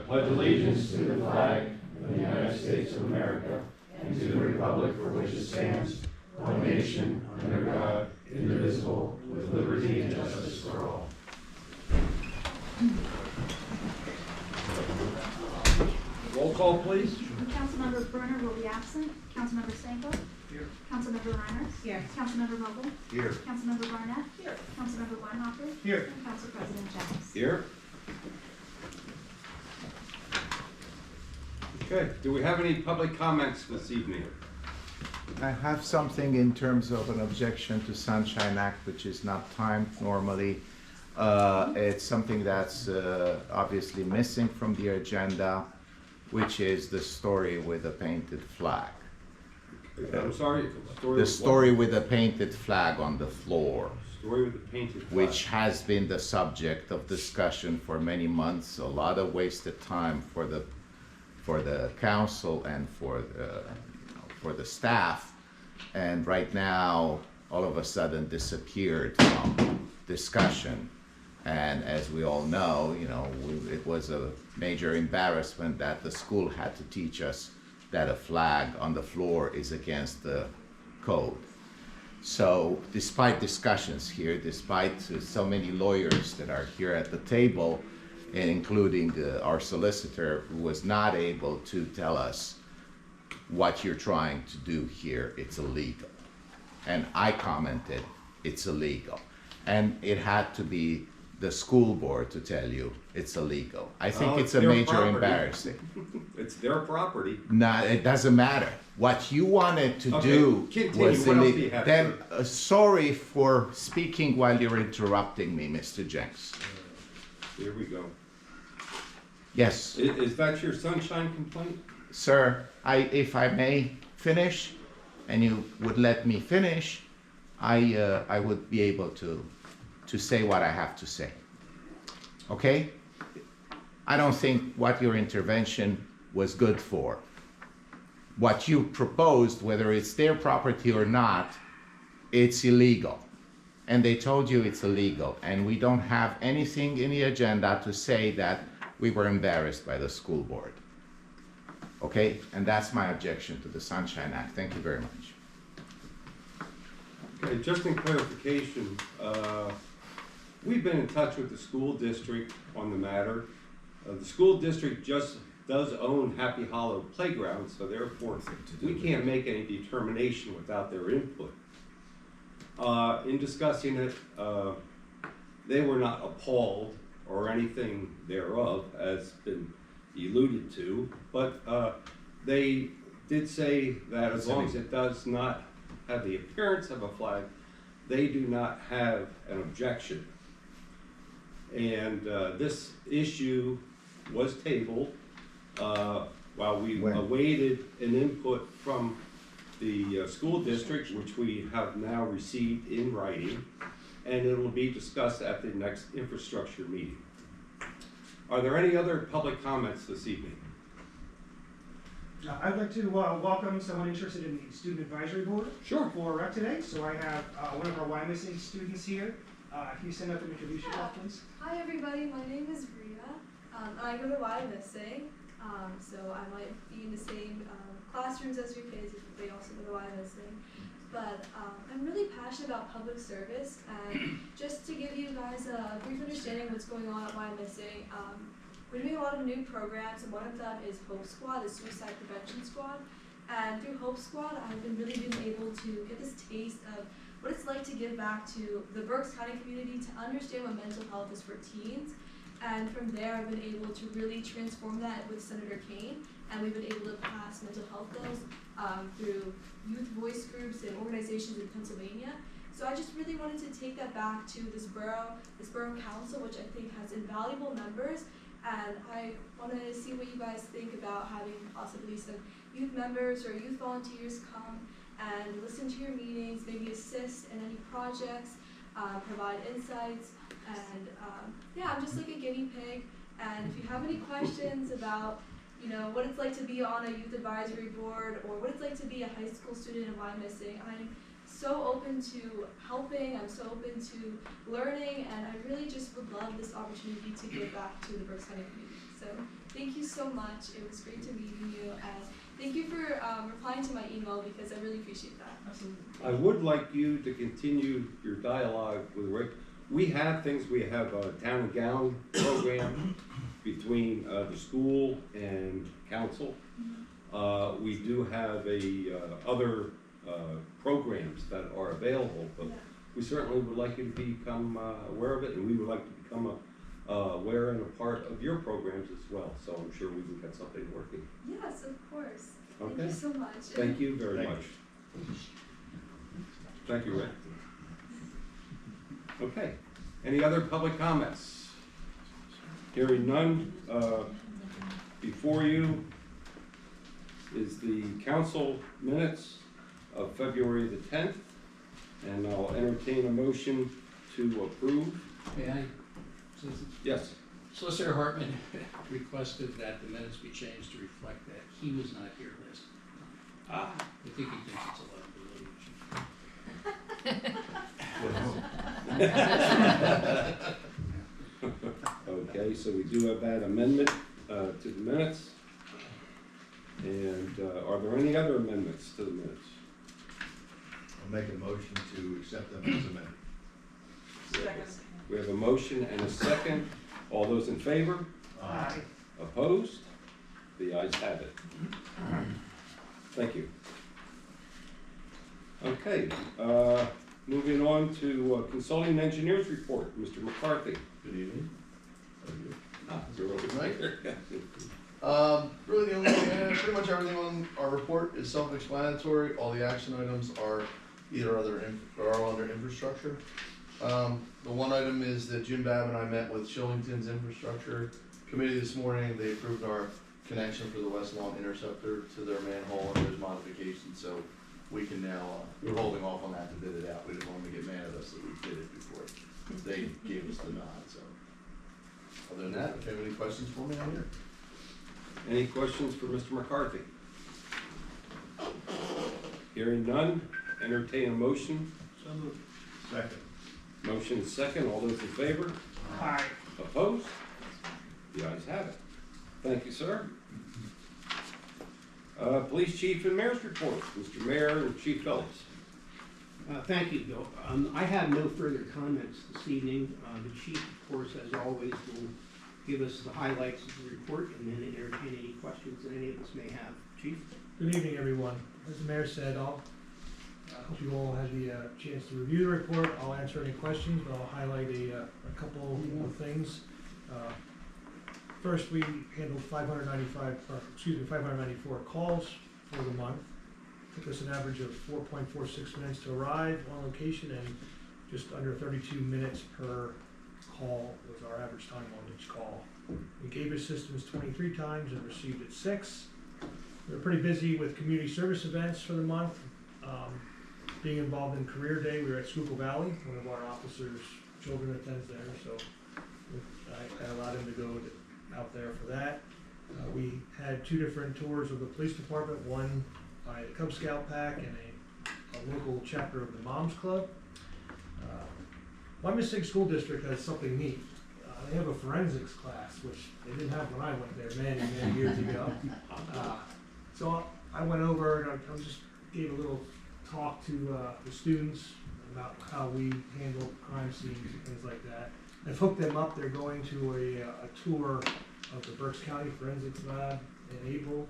pledge allegiance to the flag of the United States of America and to the republic for which it stands, one nation, under God, indivisible, with liberty and justice for all. Roll call, please. Councilmember Berner will be absent. Councilmember Stanko? Here. Councilmember Reynolds? Here. Councilmember Vogel? Here. Councilmember Barnett? Here. Councilmember Weinhofer? Here. And Council President Jones. Here. Okay, do we have any public comments this evening? I have something in terms of an objection to Sunshine Act, which is not timed normally. It's something that's obviously missing from the agenda, which is the story with a painted flag. I'm sorry, The story with a painted flag on the floor, Story with the painted flag. which has been the subject of discussion for many months, a lot of wasted time for the council and for the staff, and right now all of a sudden disappeared from discussion. And as we all know, it was a major embarrassment that the school had to teach us that a flag on the floor is against the code. So despite discussions here, despite so many lawyers that are here at the table, and including our solicitor, who was not able to tell us what you're trying to do here, it's illegal. And I commented, it's illegal. And it had to be the school board to tell you it's illegal. I think it's a their major property. embarrassing. It's their property. No, it doesn't matter. What you wanted to Okay, do continue. was What else do you illegal. have, Then, sir? sorry for speaking while you're interrupting me, Mr. Jenks. Here we go. Yes, Is that your sunshine complaint? sir, if I may finish, and you would let me finish, I would be able to say what I have to say. Okay? I don't think what your intervention was good for. What you proposed, whether it's their property or not, it's illegal. And they told you it's illegal, and we don't have anything in the agenda to say that we were embarrassed by the school board. Okay? And that's my objection to the Sunshine Act. Thank you very much. Okay, just in clarification, we've been in touch with the school district on the matter. The school district just does own Happy Hollow Playground, so therefore we can't make any determination without their input. In discussing it, they were not appalled or anything thereof, as been alluded to, but they did say that as long as it does not have the appearance of a flag, they do not have an objection. And this issue was tabled while we When? awaited an input from the school district, which we have now received in writing, and it will be discussed at the next infrastructure meeting. Are there any other public comments this evening? I'd like to welcome someone interested in the Student Advisory Board Sure. for rec today. So I have one of our Wyomissing students here. Can you stand up and introduce yourself, please? Hi everybody, my name is Rita. I go to Wyomissing, so I might be in the same classrooms as your kids if they also go to Wyomissing. But I'm really passionate about public service, and just to give you guys a brief understanding of what's going on at Wyomissing, we're doing a lot of new programs, and one of them is Hope Squad, the Suicide Prevention Squad. And through Hope Squad, I've been able to get this taste of what it's like to give back to the Berks County community, to understand what mental health is for teens. And from there, I've been able to really transform that with Senator Kane, and we've been able to pass mental health bills through youth voice groups and organizations in Pennsylvania. So I just really wanted to take that back to this borough council, which I think has invaluable members. And I want to see what you guys think about having possibly some youth members or youth volunteers come and listen to your meetings, maybe assist in any projects, provide insights, and yeah, I'm just like a guinea pig. And if you have any questions about, what it's like to be on a youth advisory board or what it's like to be a high school student in Wyomissing, I'm so open to helping, I'm so open to learning, and I really just would love this opportunity to give back to the Berks County community. So thank you so much. It was great to meeting you, and thank you for replying to my email because I really appreciate that. Absolutely. I would like you to continue your dialogue with Rick. We have things, we have a town and gown program between the school and council. We do have other programs that are available, but Yeah. we certainly would like you to become aware of it, and we would like to become aware and a part of your programs as well. So I'm sure we can get something working. Yes, of course. Thank Okay. you so much. Thank you very much. Thank you, Rick. Okay, any other public comments? Hearing none, before you is the council minutes of February the 10th, and I'll entertain a motion to approve. May I? Yes, Solicitor Hartman requested that the minutes be changed to reflect that he was not here last time. I think he thinks it's a liability. okay, so we do have that amendment to the minutes. And are there any other amendments to the minutes? I'll make a motion to accept them as amended. We have a motion and a second. All those in favor? Aye. Opposed? The ayes have it. Thank you. Okay, moving on to consulting engineers report, Mr. McCarthy. Good evening. You're over here. Really the only thing, pretty much everything on our report is self-explanatory. All the action items are either under infrastructure. The one item is that Jim Babb and I met with Shillington's infrastructure committee this morning. They approved our connection for the West Lawn Interceptor to their manhole, and there's modifications, so we can now, we're holding off on that to bid it out. We didn't want them to get mad at us that we did it before they gave us the nod, so. Other than that, if you have any questions for me, I'm here. Any questions for Mr. McCarthy? Hearing none, entertain a motion. So moved. Second. Motion is second. All those in favor? Aye. Opposed? The ayes have it. Thank you, sir. Police chief and mayor's report. Mr. Mayor and Chief Phillips. Thank you, Bill. I have no further comments this evening. The chief, of course, as always, will give us the highlights of the report and then entertain any questions that any of us may have. Chief? Good evening, everyone. As the mayor said, I hope you all had the chance to review the report. I'll answer any questions, but I'll highlight a couple of things. First, we handled 594 calls for the month. Took us an average of 4.46 minutes to arrive on location, and just under 32 minutes per call was our average time on each call. We gave assistance 23 times and received it 6. We were pretty busy with community service events for the month. Being involved in Career Day, we were at Schuylkill Valley. One of our officers' children attends there, so I allowed him to go out there for that. We had 2 different tours of the police department, one by the Cub Scout Pack and a local chapter of the Moms Club. Wyomissing School District has something neat. They have a forensics class, which they didn't have when I went there many, many years ago. So I went over and I just gave a little talk to the students about how we handle crime scenes and things like that. I've hooked them up. They're going to a tour of the Berks County Forensics Lab in April.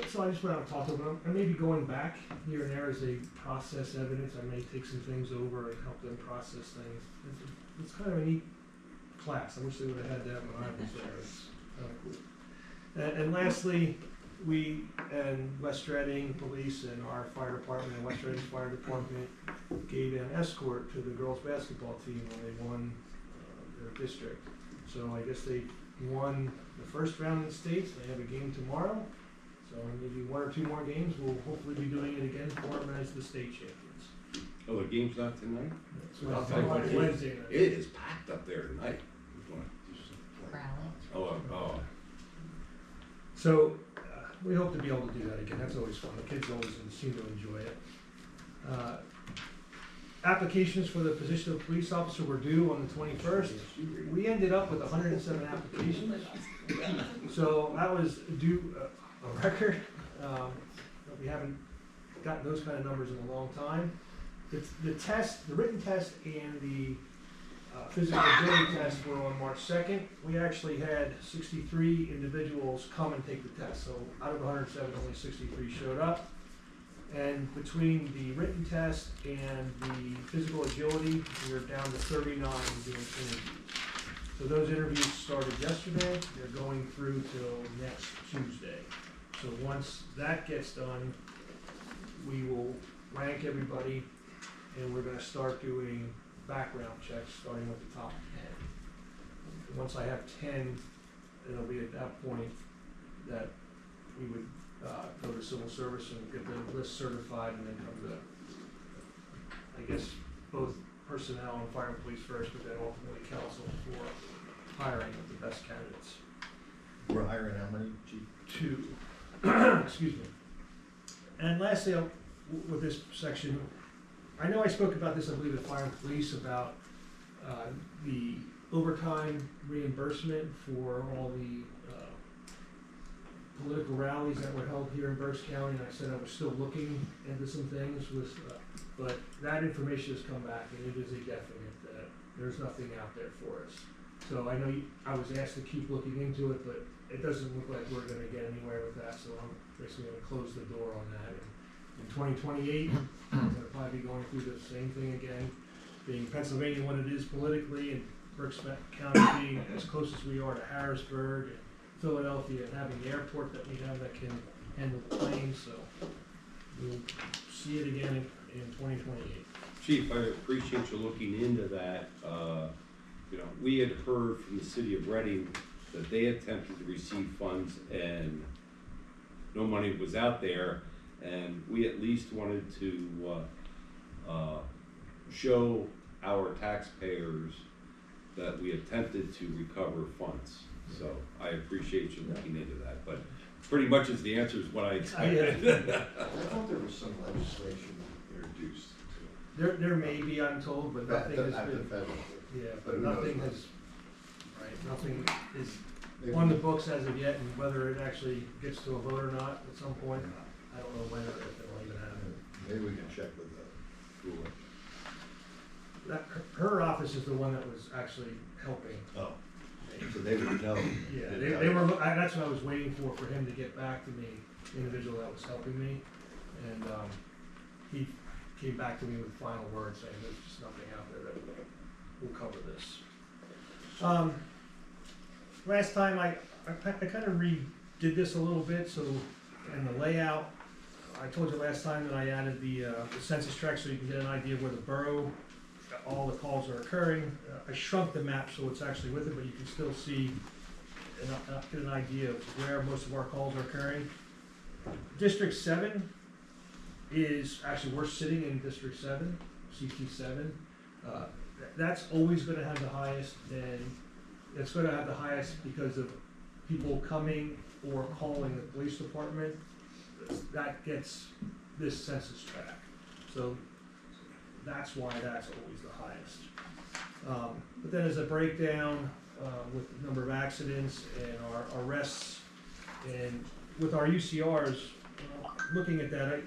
So I just went out and talked to them. I may be going back here and there as they process evidence. I may take some things over and help them process things. It's kind of a neat class. I wish they would have had that when I was there. It's kind of cool. And lastly, we and West Reading Police and our fire department and West Reading Fire Department gave an escort to the girls basketball team when they won their district. So I guess they won the first round in the states. They have a game tomorrow. So maybe 1 or 2 more games. We'll hopefully be doing it again for them as the state champions. Oh, the game's not tonight? It's I'll tell you what, Wednesday night. It is packed up there tonight. Oh. So we hope to be able to do that again. That's always fun. The kids always seem to enjoy it. applications for the position of police officer were due on the 21st. We ended up with 107 applications. So that was a record. We haven't gotten those kind of numbers in a long time. The test, the written test and the physical ability test were on March 2nd. We actually had 63 individuals come and take the test. So out of 107, only 63 showed up. And between the written test and the physical agility, we're down to 39 doing interviews. So those interviews started yesterday. They're going through till next Tuesday. So once that gets done, we will rank everybody, and we're gonna start doing background checks, starting with the top 10. Once I have 10, it'll be at that point that we would go to civil service and get the list certified, and then come to, I guess, both personnel and fire and police first, but then ultimately council for hiring of the best candidates. We're hiring how many, Chief? 2. Excuse me. And lastly, with this section, I know I spoke about this, I believe, at fire and police, about the overtime reimbursement for all the political rallies that were held here in Berks County, and I said I was still looking into some things with, but that information has come back, and it is a definite that there's nothing out there for us. So I know I was asked to keep looking into it, but it doesn't look like we're gonna get anywhere with that, so I'm basically gonna close the door on that. And in 2028, I'm gonna probably be going through the same thing again, being Pennsylvania what it is politically, and Berks County being as close as we are to Harrisburg and Philadelphia, and having the airport that we have that can handle planes, so we'll see it again in 2028. Chief, I appreciate you looking into that. You know, we had heard from the city of Reading that they attempted to receive funds and no money was out there, and we at least wanted to show our taxpayers that we attempted to recover funds. So I appreciate you looking into that, but pretty much is the answer is what I expected. I thought there was some legislation introduced to. There may be, I'm told, but nothing has At the been, federal. yeah, But but who knows nothing what- has, right, nothing is Maybe- on the books as of yet, and whether it actually gets to a vote or not at some point, I don't know when or if it'll even happen. Maybe we can check with the ruler. Her office is the one that was actually helping. Oh, so they would know. Yeah, they were, that's what I was waiting for him to get back to me, the individual that was helping me. And, he came back to me with final words saying there's just nothing out there that will cover this. Last time I kind of redid this a little bit, so, in the layout, I told you last time that I added the census tract so you can get an idea of where the borough, all the calls are occurring. I shrunk the map so it's actually with it, but you can still see and get an idea of where most of our calls are occurring. District 7 is, actually, we're sitting in District 7, CT7. That's always gonna have the highest, and it's gonna have the highest because of people coming or calling the police department. That gets this census tract. So that's why that's always the highest. But then as a breakdown with the number of accidents and our arrests, and with our UCRs, looking at that,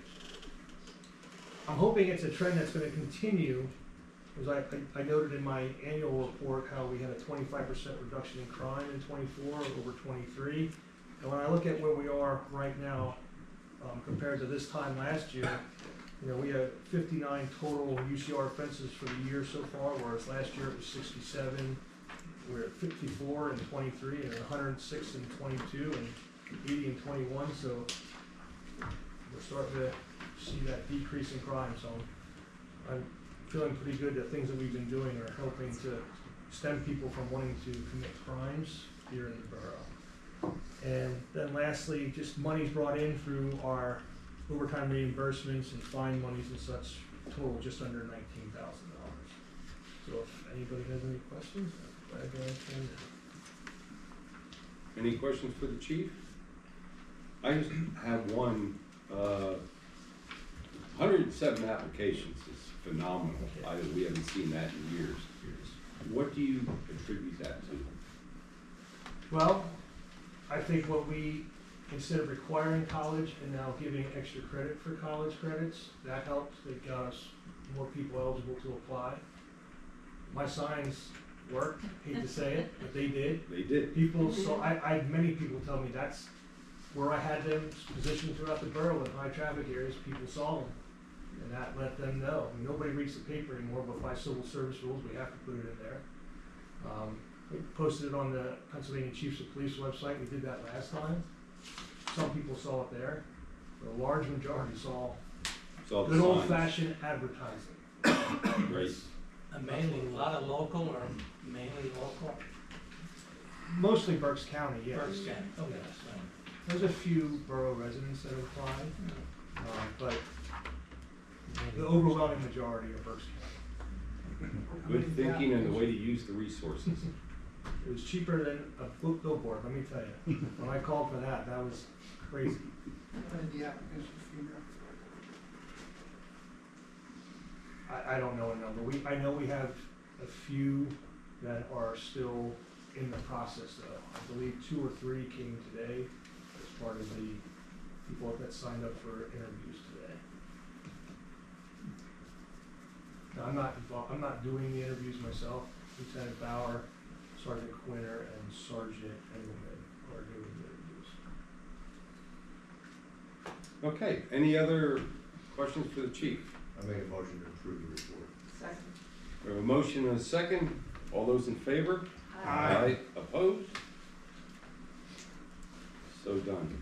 I'm hoping it's a trend that's gonna continue, because I noted in my annual report how we had a 25% reduction in crime in '24 over '23. And when I look at where we are right now, compared to this time last year, you know, we have 59 total UCR offenses for the year so far, whereas last year it was 67. We're at 54 in '23, and 106 in '22, and 80 in '21. So we're starting to see that decrease in crime. So I'm feeling pretty good that things that we've been doing are helping to stem people from wanting to commit crimes here in the borough. And then lastly, just monies brought in through our overtime reimbursements and fine monies and such total just under $19,000. So if anybody has any questions, I'm glad to answer them. Any questions for the chief? I just have one. 107 applications is phenomenal. We haven't seen that in years. What do you attribute that to? Well, I think what we, instead of requiring college and now giving extra credit for college credits, that helped. It got us more people eligible to apply. My signs worked, hate to say it, but they did. They did. People saw, many people tell me that's where I had them positioned throughout the borough in high traffic areas, people saw them. And that let them know. I mean, nobody reads the paper anymore, but by civil service rules, we have to put it in there. We posted it on the Pennsylvania Chiefs of Police website. We did that last time. Some people saw it there, but a large majority saw Saw the good old signs. fashioned advertising. Great. Mainly a lot of local or mainly local? Mostly Berks County, yes. Berks County, oh, yes. There's a few borough residents that apply, but the overwhelming majority are Berks County. Good thinking and the way to use the resources. It was cheaper than a billboard, let me tell you. When I called for that, that was crazy. The application fee, I don't know a number. I know we have a few that are still in the process though. I believe 2 or 3 came today as part of the people that signed up for interviews today. Now, I'm not doing the interviews myself. Lieutenant Bauer, Sergeant Quinter, and Sergeant Engelman are doing the interviews. Okay, any other questions for the chief? I make a motion to approve the report. Second. We have a motion and a second. All those in favor? Aye. Opposed? So done.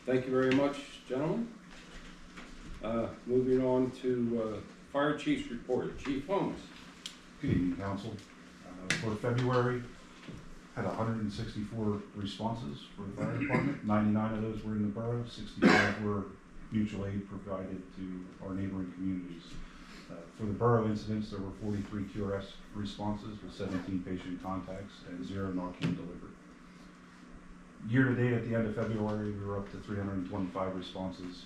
Thank you very much, gentlemen. Moving on to Fire Chief's report. Chief Holmes. Good evening, Council. For February, had 164 responses for the fire department. 99 of those were in the borough, 65 were mutual aid provided to our neighboring communities. For the borough incidents, there were 43 QRS responses with 17 patient contacts and 0 Narcan delivered. Year to date, at the end of February, we were up to 325 responses.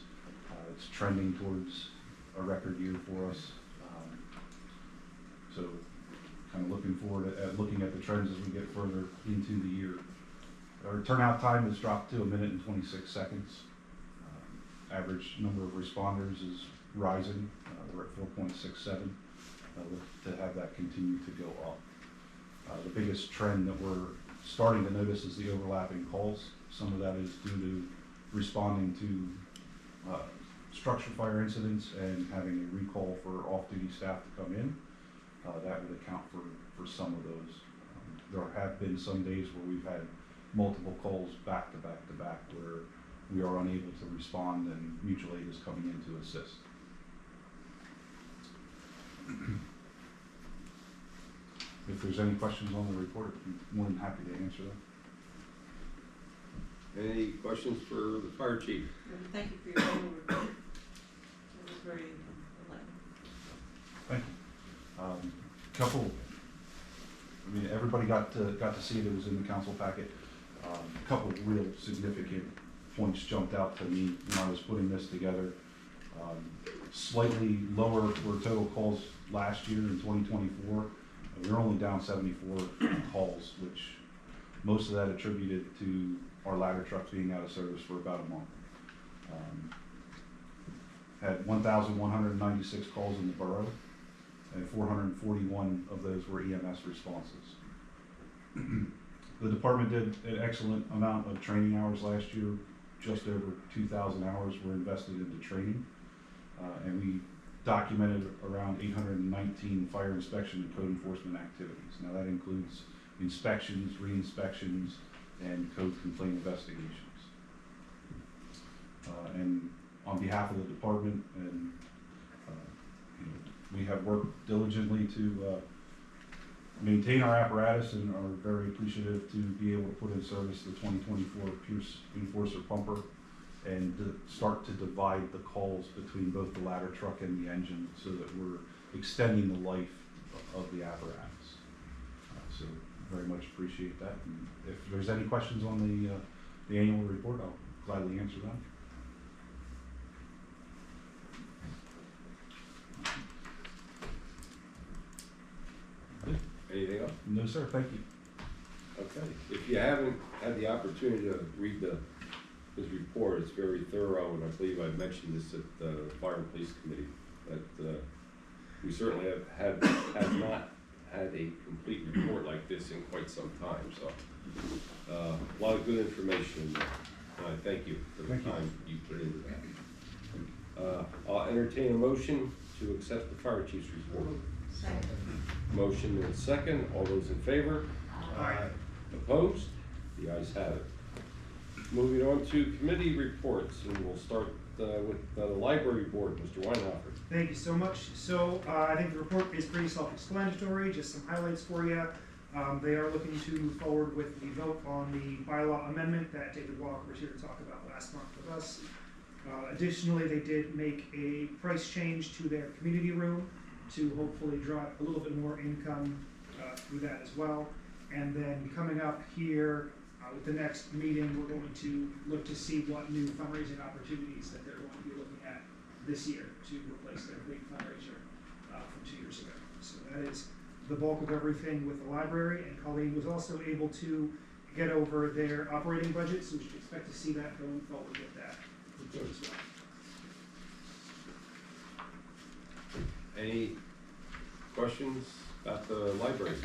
It's trending towards a record year for us. So kind of looking forward at looking at the trends as we get further into the year. Our turnout time has dropped to 1 minute and 26 seconds. Average number of responders is rising. We're at 4.67. Look to have that continue to go up. The biggest trend that we're starting to notice is the overlapping calls. Some of that is due to responding to structure fire incidents and having a recall for off-duty staff to come in. That would account for some of those. There have been some days where we've had multiple calls back to back to back where we are unable to respond and mutual aid is coming in to assist. If there's any questions on the report, I'm more than happy to answer them. Any questions for the fire chief? Thank you for your annual report. It was very enlightening. Thank you. Everybody got to see it. It was in the council packet. A couple of real significant points jumped out to me when I was putting this together. Slightly lower were total calls last year in 2024. We were only down 74 calls, which most of that attributed to our ladder trucks being out of service for about a month. Had 1,196 calls in the borough, and 441 of those were EMS responses. The department did an excellent amount of training hours last year. Just over 2,000 hours were invested into training, and we documented around 819 fire inspection and code enforcement activities. Now that includes inspections, re-inspections, and code complaint investigations. And on behalf of the department, and we have worked diligently to maintain our apparatus and are very appreciative to be able to put in service the 2024 Pierce Enforcer pumper and to start to divide the calls between both the ladder truck and the engine so that we're extending the life of the apparatus. So very much appreciate that. And if there's any questions on the annual report, I'll gladly answer them. No, sir, thank you. Okay, if you haven't had the opportunity to read his report, it's very thorough, and I believe I mentioned this at the Fire and Police Committee, that we certainly have not had a complete report like this in quite some time, so a lot of good information, and I thank you for the Thank you. time you put into that. I'll entertain a motion to accept the fire chief's report. Motion and second, all those in favor? Aye. Opposed? The ayes have it. Moving on to committee reports, and we'll start with the library board, Mr. Weinhofer. Thank you so much. So I think the report is pretty self-explanatory, just some highlights for you. They are looking to move forward with the vote on the bylaw amendment that David Walker was here to talk about last month with us. Additionally, they did make a price change to their community room to hopefully draw a little bit more income through that as well. And then coming up here with the next meeting, we're going to look to see what new fundraising opportunities that they're going to be looking at this year to replace their big fundraiser from 2 years ago. So that is the bulk of everything with the library, and Colleen was also able to get over their operating budget, so we should expect to see that going forward with that report as well. Any questions about the library?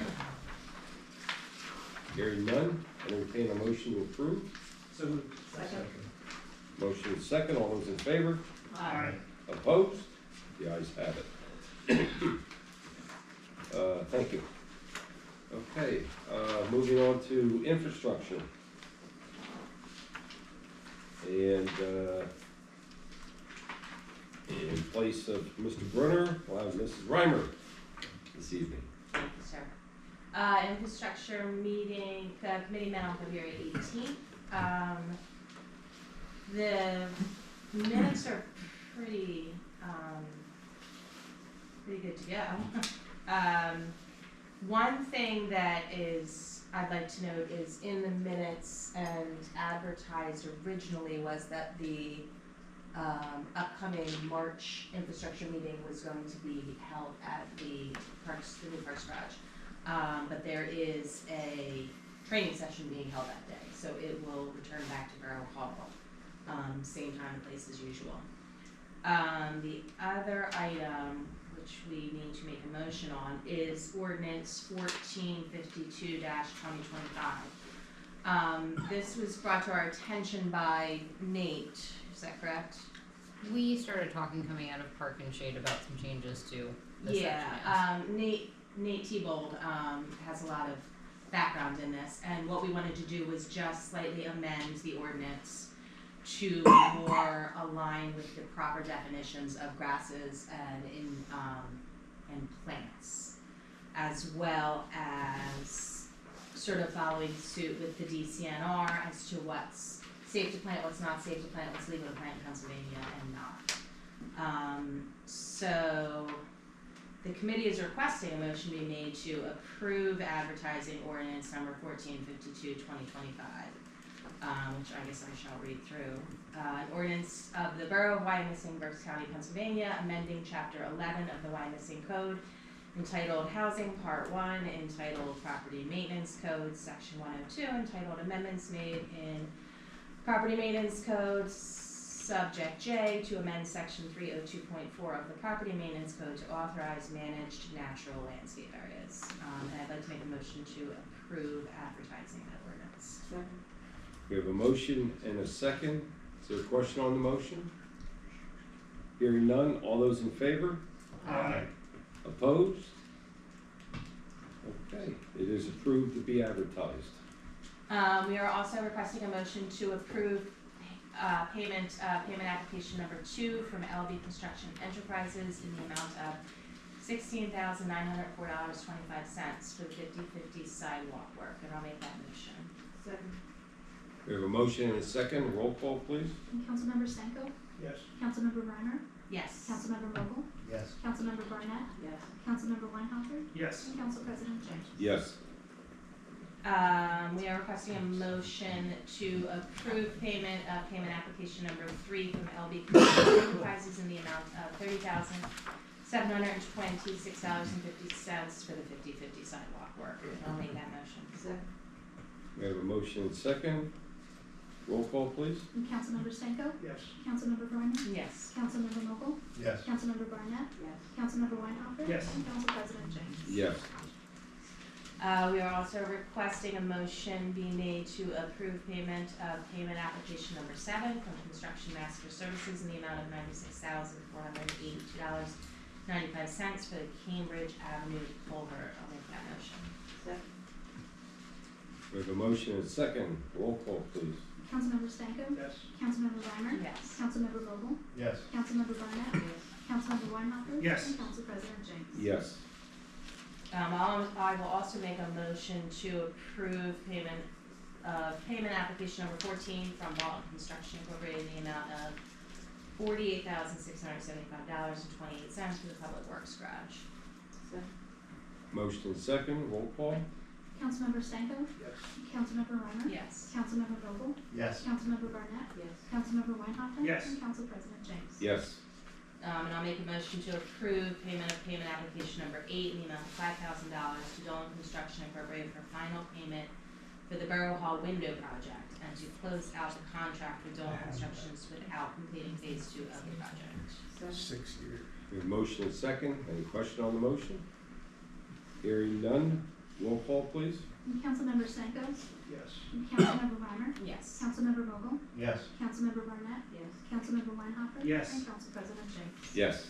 Hearing none, entertain a motion to approve. So moved. Second. Motion is second, all those in favor? Aye. Opposed? The ayes have it. Thank you. Okay, moving on to infrastructure. And in place of Mr. Brunner, we'll have Mrs. Reimer this evening. Thank you, sir. Infrastructure meeting, committee met on February 18th. The minutes are pretty good to go. One thing that I'd like to note is in the minutes and advertised originally was that the upcoming March infrastructure meeting was going to be held at the new Parks Garage. But there is a training session being held that day, so it will return back to Borough Hall, same time and place as usual. The other item which we need to make a motion on is ordinance 1452-2025. This was brought to our attention by Nate, is that correct? We started talking coming out of Park and Shade about some changes to the section. Yeah, Nate Tebold has a lot of background in this, and what we wanted to do was just slightly amend the ordinance to more align with the proper definitions of grasses and plants, as well as sort of following suit with the DCNR as to what's safe to plant, what's not safe to plant, what's legal to plant in Pennsylvania and not. So the committee is requesting a motion be made to approve advertising ordinance number 1452-2025. Which I guess I shall read through. An ordinance of the Borough of Wyomissing, Berks County, Pennsylvania, amending Chapter 11 of the Wyomissing Code, entitled Housing, Part 1, entitled Property Maintenance Code, Section 102, entitled Amendments Made in Property Maintenance Code, Subject J, to amend Section 302.4 of the Property Maintenance Code to authorize managed natural landscape areas. And I'd like to make a motion to approve advertising that ordinance. Second. We have a motion and a second. Is there a question on the motion? Hearing none, all those in favor? Aye. Opposed? Okay, it is approved to be advertised. We are also requesting a motion to approve payment application number 2 from LB Construction Enterprises in the amount of $16,904.25 for the 50/50 sidewalk work, and I'll make that motion. Second. We have a motion and a second. Roll call, please. Councilmember Stanko? Yes. Councilmember Reimer? Yes. Councilmember Vogel? Yes. Councilmember Barnett? Yes. Councilmember Weinhofer? Yes. And Council President James? Yes. We are requesting a motion to approve payment application number 3 from LB Construction Enterprises in the amount of $726.50 for the 50/50 sidewalk work. And I'll make that motion. We have a motion and second. Roll call, please. Councilmember Stanko? Yes. Councilmember Breimer? Yes. Councilmember Mokel? Yes. Councilmember Barnett? Yes. Councilmember Weinhofer? Yes. And Council President James. Yes. We are also requesting a motion be made to approve payment of payment application number 7 from Construction Master Services in the amount of $96,482.95 for the Cambridge Avenue culvert. I'll make that motion. Second. We have a motion and second. Roll call, please. Councilmember Stanko? Yes. Councilmember Breimer? Yes. Councilmember Mokel? Yes. Councilmember Barnett? Yes. Councilmember Weinhofer? Yes. And Council President James. Yes. I will also make a motion to approve payment application number 14 from Walton Construction Incorporated in the amount of $48,675.28 for the Public Works Garage. Second. Motion and second. Roll call. Councilmember Stanko? Yes. Councilmember Breimer? Yes. Councilmember Mokel? Yes. Councilmember Barnett? Yes. Councilmember Weinhofer? Yes. And Council President James. Yes. And I'll make a motion to approve payment application number 8 in the amount of $5,000 to Dolan Construction Incorporated for final payment for the Borough Hall window project and to close out the contract with Dolan Constructions without completing phase 2 of the project. Second. 6 years. We have a motion and second. Any question on the motion? Hearing none. Roll call, please. Councilmember Stanko? Yes. Councilmember Breimer? Yes. Councilmember Mokel? Yes. Councilmember Barnett? Yes. Councilmember Weinhofer? Yes. And Council President James. Yes.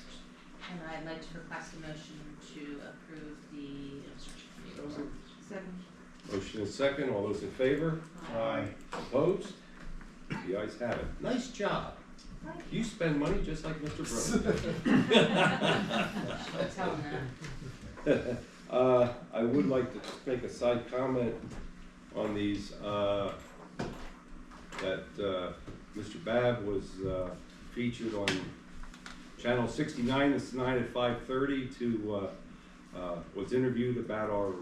And I'd like to request a motion to approve the infrastructure committee report. Second. Motion and second. All those in favor? Aye. Opposed? The ayes have it. Nice job. You spend money just like Mr. Brown. Tell them that. I would like to make a side comment on these, that Mr. Babb was featured on Channel 69 this night at 5:30 to, was interviewed about our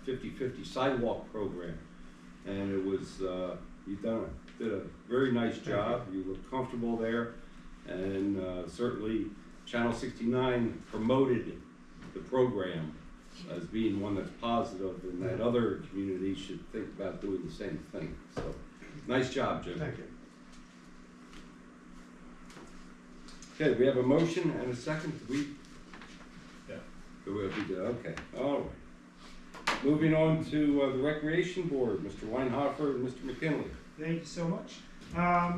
50/50 sidewalk program. And it was, you did a very nice job. You looked comfortable there. And certainly Channel 69 promoted the program as being one that's positive, and that other communities should think about doing the same thing. So, nice job, Jim. Thank you. Okay, we have a motion and a second. Yeah. We did, okay, all right. Moving on to the Recreation Board, Mr. Weinhofer and Mr. McKinley. Thank you so much.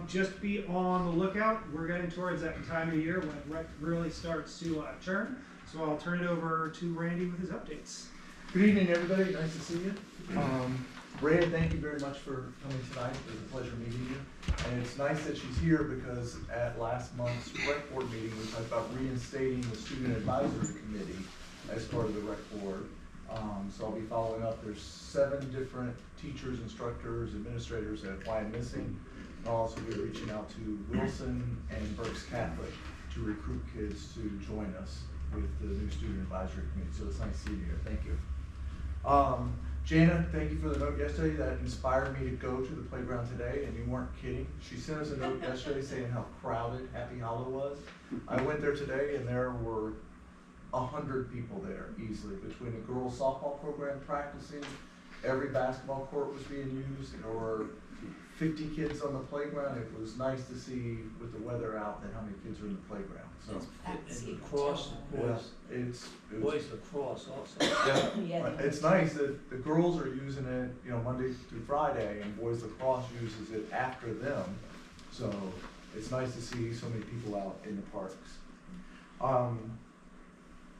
Just be on the lookout. We're getting towards that time of year when rec really starts to turn. So I'll turn it over to Randy with his updates. Good evening, everybody. Nice to see you. Ray, thank you very much for coming tonight. It was a pleasure meeting you. And it's nice that she's here because at last month's rec board meeting, we talked about reinstating the student advisory committee as part of the rec board. So I'll be following up. There's 7 different teachers, instructors, administrators at Wyomissing. I'll also be reaching out to Wilson and Berks Catholic to recruit kids to join us with the new student advisory committee. So it's nice seeing you here. Thank you. Jana, thank you for the note yesterday. That inspired me to go to the playground today, and you weren't kidding. She sent us a note yesterday saying how crowded Happy Hollow was. I went there today, and there were 100 people there easily, between the girls softball program practicing, every basketball court was being used, there were 50 kids on the playground. It was nice to see with the weather out that how many kids are in the playground. So And lacrosse, of course, it's boys lacrosse also. yeah, right. It's nice that the girls are using it, you know, Monday through Friday, and boys lacrosse uses it after them. So it's nice to see so many people out in the parks.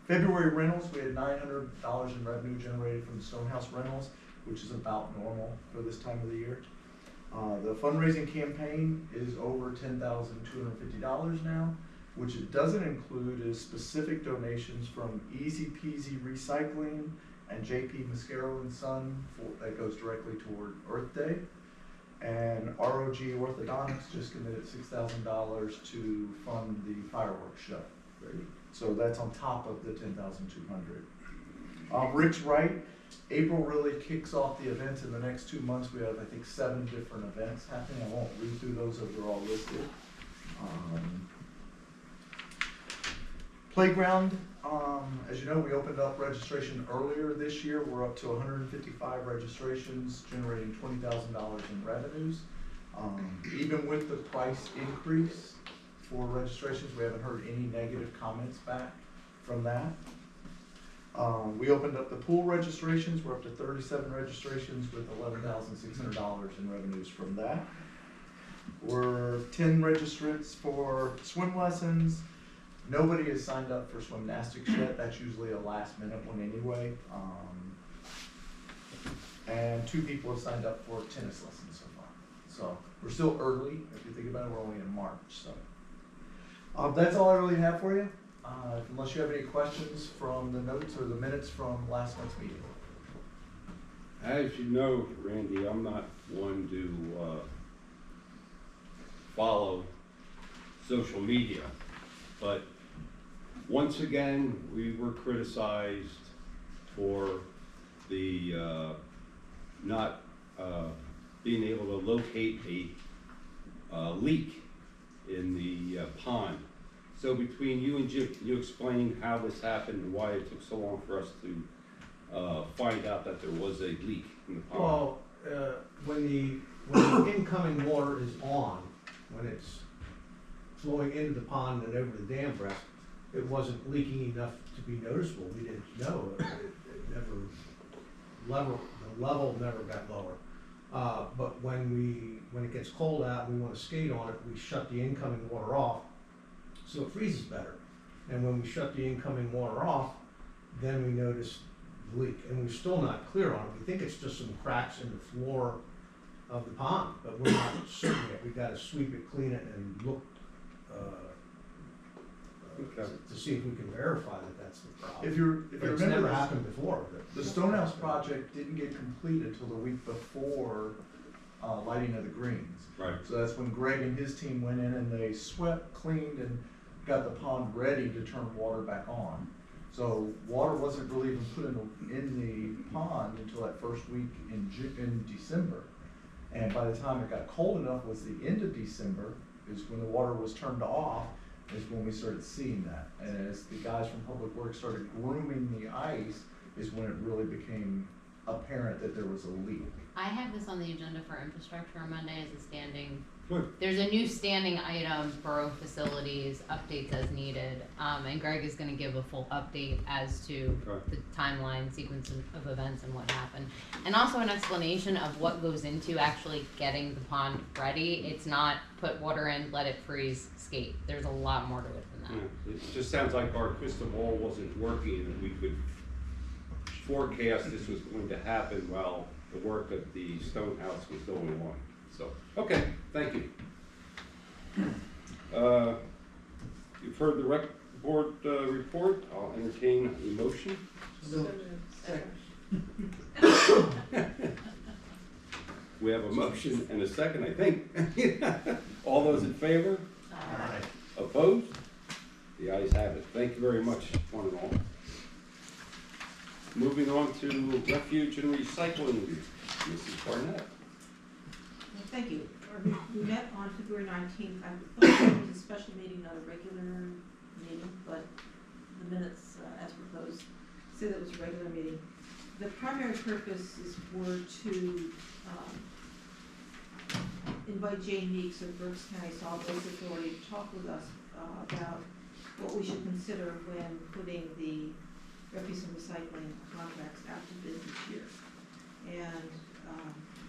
February rentals, we had $900 in revenue generated from the Stonehouse rentals, which is about normal for this time of the year. The fundraising campaign is over $10,250 now, which it doesn't include is specific donations from Easy Peasy Recycling and JP Mascaro and Son that goes directly toward Earth Day. And ROG Orthodontics just committed $6,000 to fund the fireworks show. So that's on top of the $10,200. Rick's right. April really kicks off the events in the next 2 months. We have, I think, 7 different events happening. I won't read through those as they're all listed. Playground, as you know, we opened up registration earlier this year. We're up to 155 registrations, generating $20,000 in revenues. Even with the price increase for registrations, we haven't heard any negative comments back from that. We opened up the pool registrations. We're up to 37 registrations with $11,600 in revenues from that. We're 10 registrants for swim lessons. Nobody has signed up for swimnastics yet. That's usually a last minute one anyway. And 2 people have signed up for tennis lessons so far. So we're still early. If you think about it, we're only in March. So that's all I really have for you. Unless you have any questions from the notes or the minutes from last month's meeting. As you know, Randy, I'm not one to follow social media, but once again, we were criticized for the not being able to locate a leak in the pond. So between you and Jim, can you explain how this happened and why it took so long for us to find out that there was a leak in the pond? Well, when the incoming water is on, when it's flowing into the pond and over the dam breast, it wasn't leaking enough to be noticeable. We didn't know. It never, the level never got lower. But when it gets cold out and we want to skate on it, we shut the incoming water off so it freezes better. And when we shut the incoming water off, then we notice the leak. And we're still not clear on it. We think it's just some cracks in the floor of the pond, but we're not certain yet. We've got to sweep it, clean it, and look to see if we can verify that that's the problem. If you But remember, it's never happened before. the Stonehouse project didn't get complete until the week before lighting of the greens. Right. So that's when Greg and his team went in and they swept, cleaned, and got the pond ready to turn water back on. So water wasn't really even put in the pond until that first week in December. And by the time it got cold enough was the end of December, is when the water was turned off, is when we started seeing that. And as the guys from Public Works started grooming the ice, is when it really became apparent that there was a leak. I have this on the agenda for infrastructure on Monday as a standing. Good. There's a new standing item, borough facilities, updates as needed, and Greg is gonna give a full update as to the timeline, sequence of events and what happened. And also an explanation of what goes into actually getting the pond ready. It's not put water in, let it freeze, skate. There's a lot more to it than that. Yeah, it just sounds like our crystal ball wasn't working and we could forecast this was going to happen while the work at the Stonehouse was going on. So, okay, thank you. You've heard the rec board report. I'll entertain a motion. We have a motion and a second, I think. All those in favor? Aye. Opposed? The ayes have it. Thank you very much, one and all. Moving on to refuge and recycling, Mrs. Barnett. Thank you. We met on February 19th. I thought it was a special meeting, not a regular meeting, but the minutes, as proposed, say that it was a regular meeting. The primary purpose is to invite Jane Meeks of Berks County Solid Waste Authority to talk with us about what we should consider when putting the refuse and recycling contracts out to bid this year. And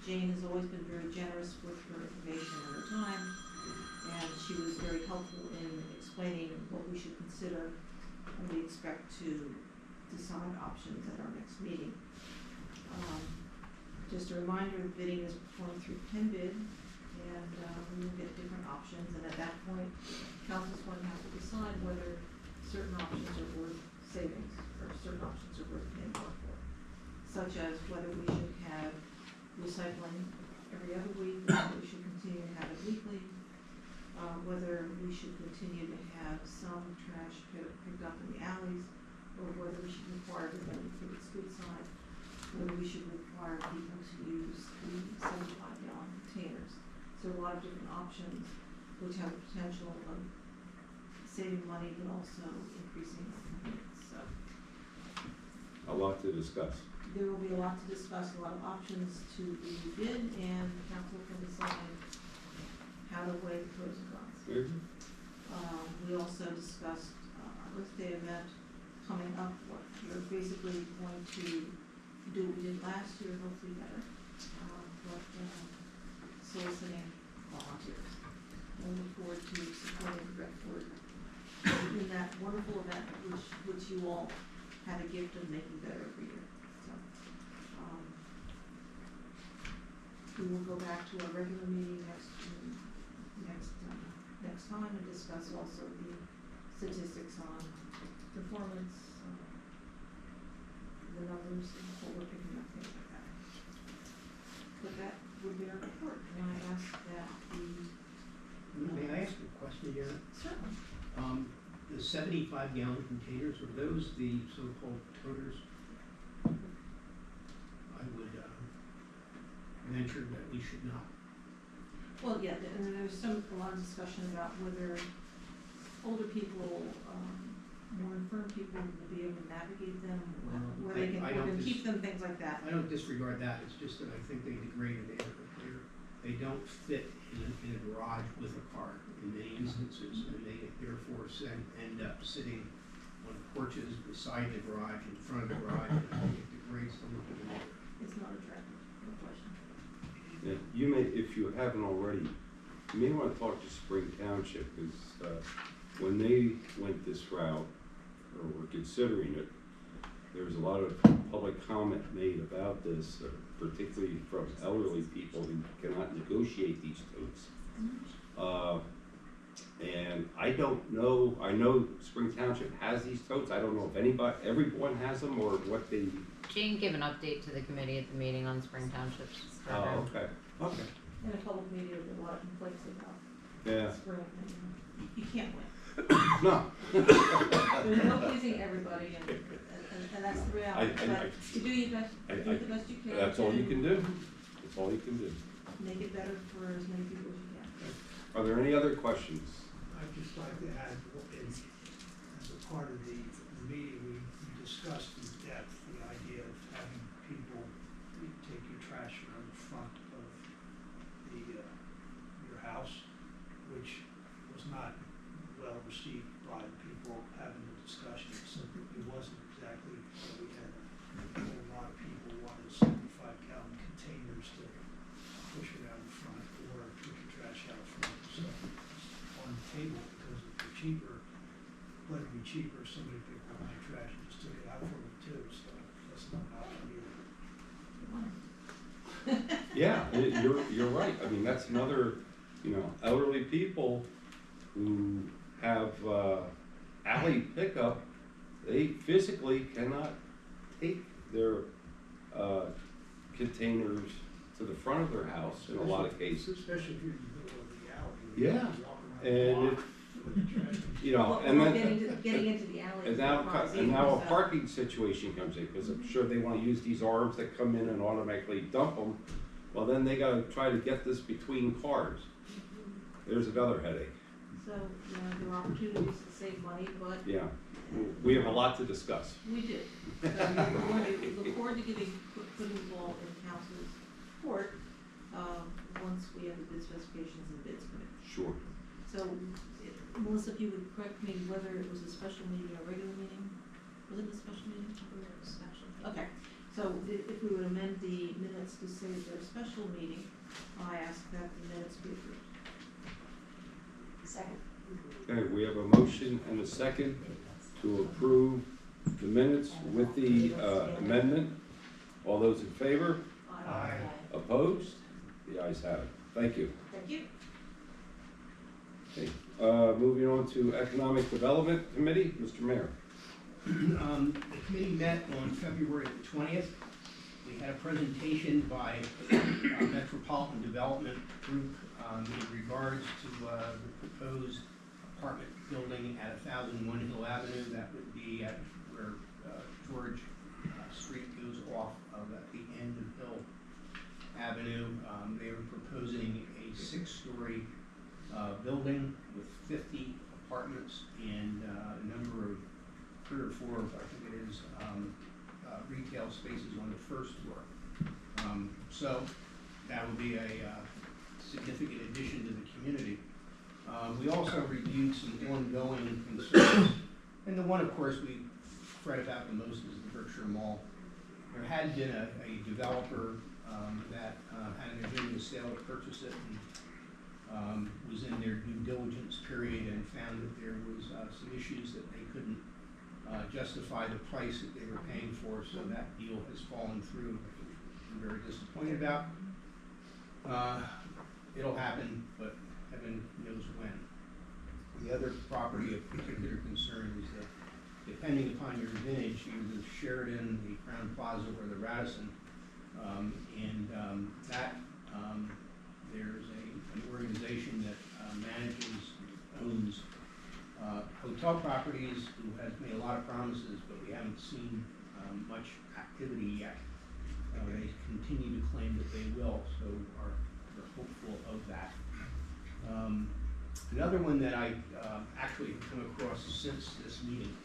Jane has always been very generous with her information and her time, and she was very helpful in explaining what we should consider when we expect to decide options at our next meeting. Just a reminder, bidding is performed through pen bid, and we will get different options, and at that point, council's going to have to decide whether certain options are worth savings, or certain options are worth paying more for, such as whether we should have recycling every other week, whether we should continue to have it weekly, whether we should continue to have some trash picked up in the alleys, or whether we should require everybody to put the street side, whether we should require people to use the 75-gallon containers. So a lot of different options which have the potential of saving money, but also increasing convenience, so. A lot to discuss. There will be a lot to discuss, a lot of options to be bid, and council can decide how to weigh the pros and cons. We also discussed Earth Day event coming up, what we're basically going to do what we did last year, hopefully better, but soliciting volunteers. And we look forward to supporting the rec board in that wonderful event, which you all have a gift of making better every year. So, we will go back to our regular meeting next time and discuss also the statistics on performance, the numbers, and what we're picking up, things like that. But that would be our report, and I ask that May I ask a question here? certainly, The 75-gallon containers, are those the so-called toters? I would venture that we should not. well, yeah, and there's a lot of discussion about whether older people, more infirm people will be able to navigate them, where they I can don't keep them, things like that. I don't disregard that, it's just that I think they degrade in the air container. They don't fit in a garage with a car in many instances, and they therefore end up sitting on porches beside the garage, in front of the garage, and I think it degrades them in the air. It's not attractive, no question. Yeah, you may, if you haven't already, you may want to talk to Spring Township, because when they went this route, or were considering it, there was a lot of public comment made about this, particularly from elderly people who cannot negotiate these totes. And I don't know, I know Spring Township has these totes, I don't know if everyone has them, or what they. Jane gave an update to the committee at the meeting on Spring Township's program. Oh, okay, okay. In a public meeting, there's a lot of complaints about Yeah. spring, and you can't win. No. There's no pleasing everybody, and that's the reality, but you do your best, do the best you can. That's all you to can do, that's all you can do. Make it better for as many people as you can. Are there any other questions? I'd just like to add, as a part of the meeting, we discussed in depth the idea of having people take your trash around the front of your house, which was not well received by the people having the discussion. So it wasn't exactly, we had a lot of people wanted 75-gallon containers to push around the front, or put your trash out front. So it's on the table because it's cheaper, let it be cheaper, if somebody picked up my trash and just took it out for me too, so that's not an option either. Yeah, you're right, I mean, that's another, elderly people who have alley pickup, they physically cannot take their containers to the front of their house in a lot of cases. Especially if you're in the middle of the alley. Yeah, and it, Well, and we're then. getting into the alley. And now a parking situation comes in, because I'm sure they wanna use these arms that come in and automatically dump them. Well, then they gotta try to get this between cars. There's another headache. So, there are opportunities to save money, but Yeah, we have a lot to discuss. we do. So we look forward to putting the ball in council's court, once we have the bid specifications and bids come in. Sure. So, Melissa, if you would correct me whether it was a special meeting or a regular meeting? Was it a special meeting? Special. Okay, so if we would amend the minutes to say they're a special meeting, I ask that the minutes be approved. Second. Okay, we have a motion and a second to approve the minutes with the amendment. All those in favor? Aye. Opposed? The ayes have it. Thank you. Thank you. Okay, moving on to Economic Development Committee, Mr. Mayor. The committee met on February the 20th. We had a presentation by Metropolitan Development Group in regards to the proposed apartment building at 1001 Hill Avenue. That would be at where George Street goes off of at the end of Hill Avenue. They are proposing a 6-story building with 50 apartments and a number of 3 or 4, I think it is, retail spaces on the first floor. So that would be a significant addition to the community. We also reviewed some ongoing concerns, and the one, of course, we fret about the most is the Berkshire Mall. There had been a developer that had an agreement to sale to purchase it, and was in their due diligence period and found that there was some issues that they couldn't justify the price that they were paying for, so that deal has fallen through. I'm very disappointed about. It'll happen, but heaven knows when. The other property of particular concern is that, depending upon your vintage, either the Sheridan, the Crown Plaza, or the Radisson, there's an organization that owns hotel properties, who has made a lot of promises, but we haven't seen much activity yet. They continue to claim that they will, so we're hopeful of that. Another one that I actually have come across since this meeting,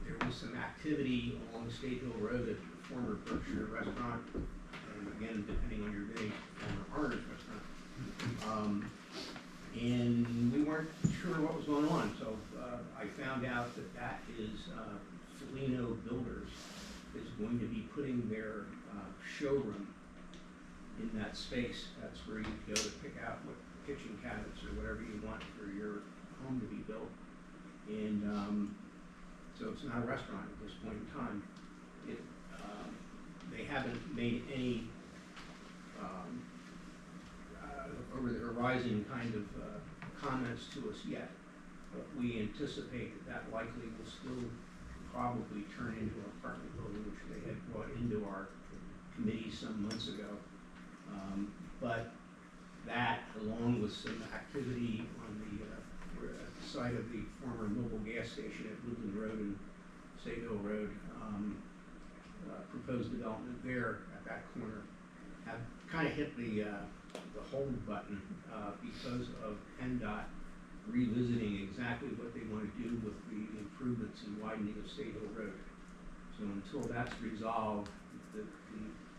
there was some activity along State Hill Road at the former Berkshire restaurant, and again, depending on your day, former Arnold's restaurant. And we weren't sure what was going on, so I found out that that is Felino Builders is going to be putting their showroom in that space. That's where you go to pick out what kitchen cabinets or whatever you want for your home to be built. And so it's not a restaurant at this point in time. They haven't made any over the horizon kind of comments to us yet, but we anticipate that likely will still probably turn into an apartment building, which they had brought into our committee some months ago. But that, along with some activity on the site of the former Mobil gas station at Woodland Road and State Hill Road, proposed development there at that corner, have kind of hit the hold button because of PennDOT revisiting exactly what they want to do with the improvements and widening of State Hill Road. So until that's resolved, the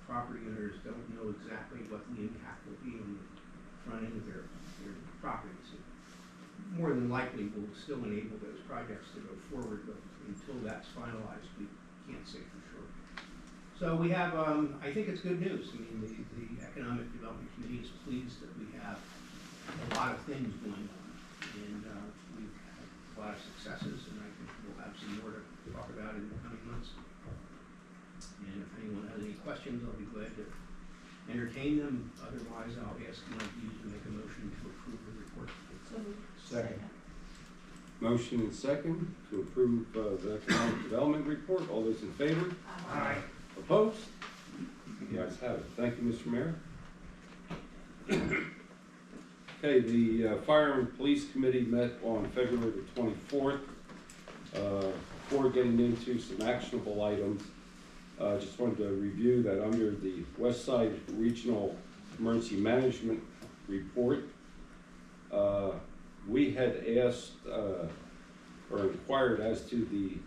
property owners don't know exactly what the impact will be on the front end of their properties. It more than likely will still enable those projects to go forward, but until that's finalized, we can't say for sure. So we have, I think it's good news. I mean, the Economic Development Committee is pleased that we have a lot of things going on, and we've had a lot of successes, and I think we'll have some more to talk about in the coming months. And if anyone has any questions, I'll be glad to entertain them. Otherwise, I'll ask one of you to make a motion to approve the report. Second. Motion and second to approve the economic development report. All those in favor? Aye. Opposed? You guys have it. Thank you, Mr. Mayor. Okay, the Fire and Police Committee met on February the 24th. Before getting into some actionable items, just wanted to review that under the West Side Regional Emergency Management Report, we had asked or inquired as to the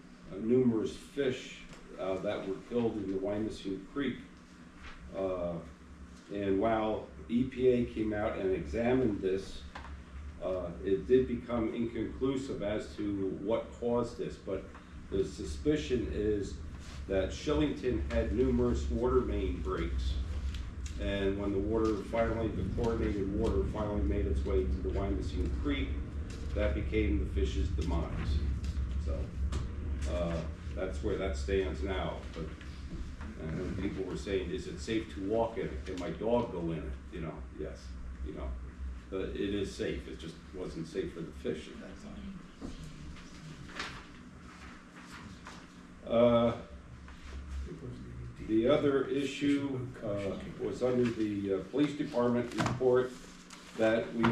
numerous fish that were killed in the Wyomissing Creek. And while EPA came out and examined this, it did become inconclusive as to what caused this, but the suspicion is that Shillington had numerous water main breaks, and when the chlorinated water finally made its way to the Wyomissing Creek, that became the fish's demise. So that's where that stands now. But and people were saying, is it safe to walk in it? Can my dog go in it? You know, yes. You know, but it is safe. It just wasn't safe for the fish at that time. The other issue was under the police department report that we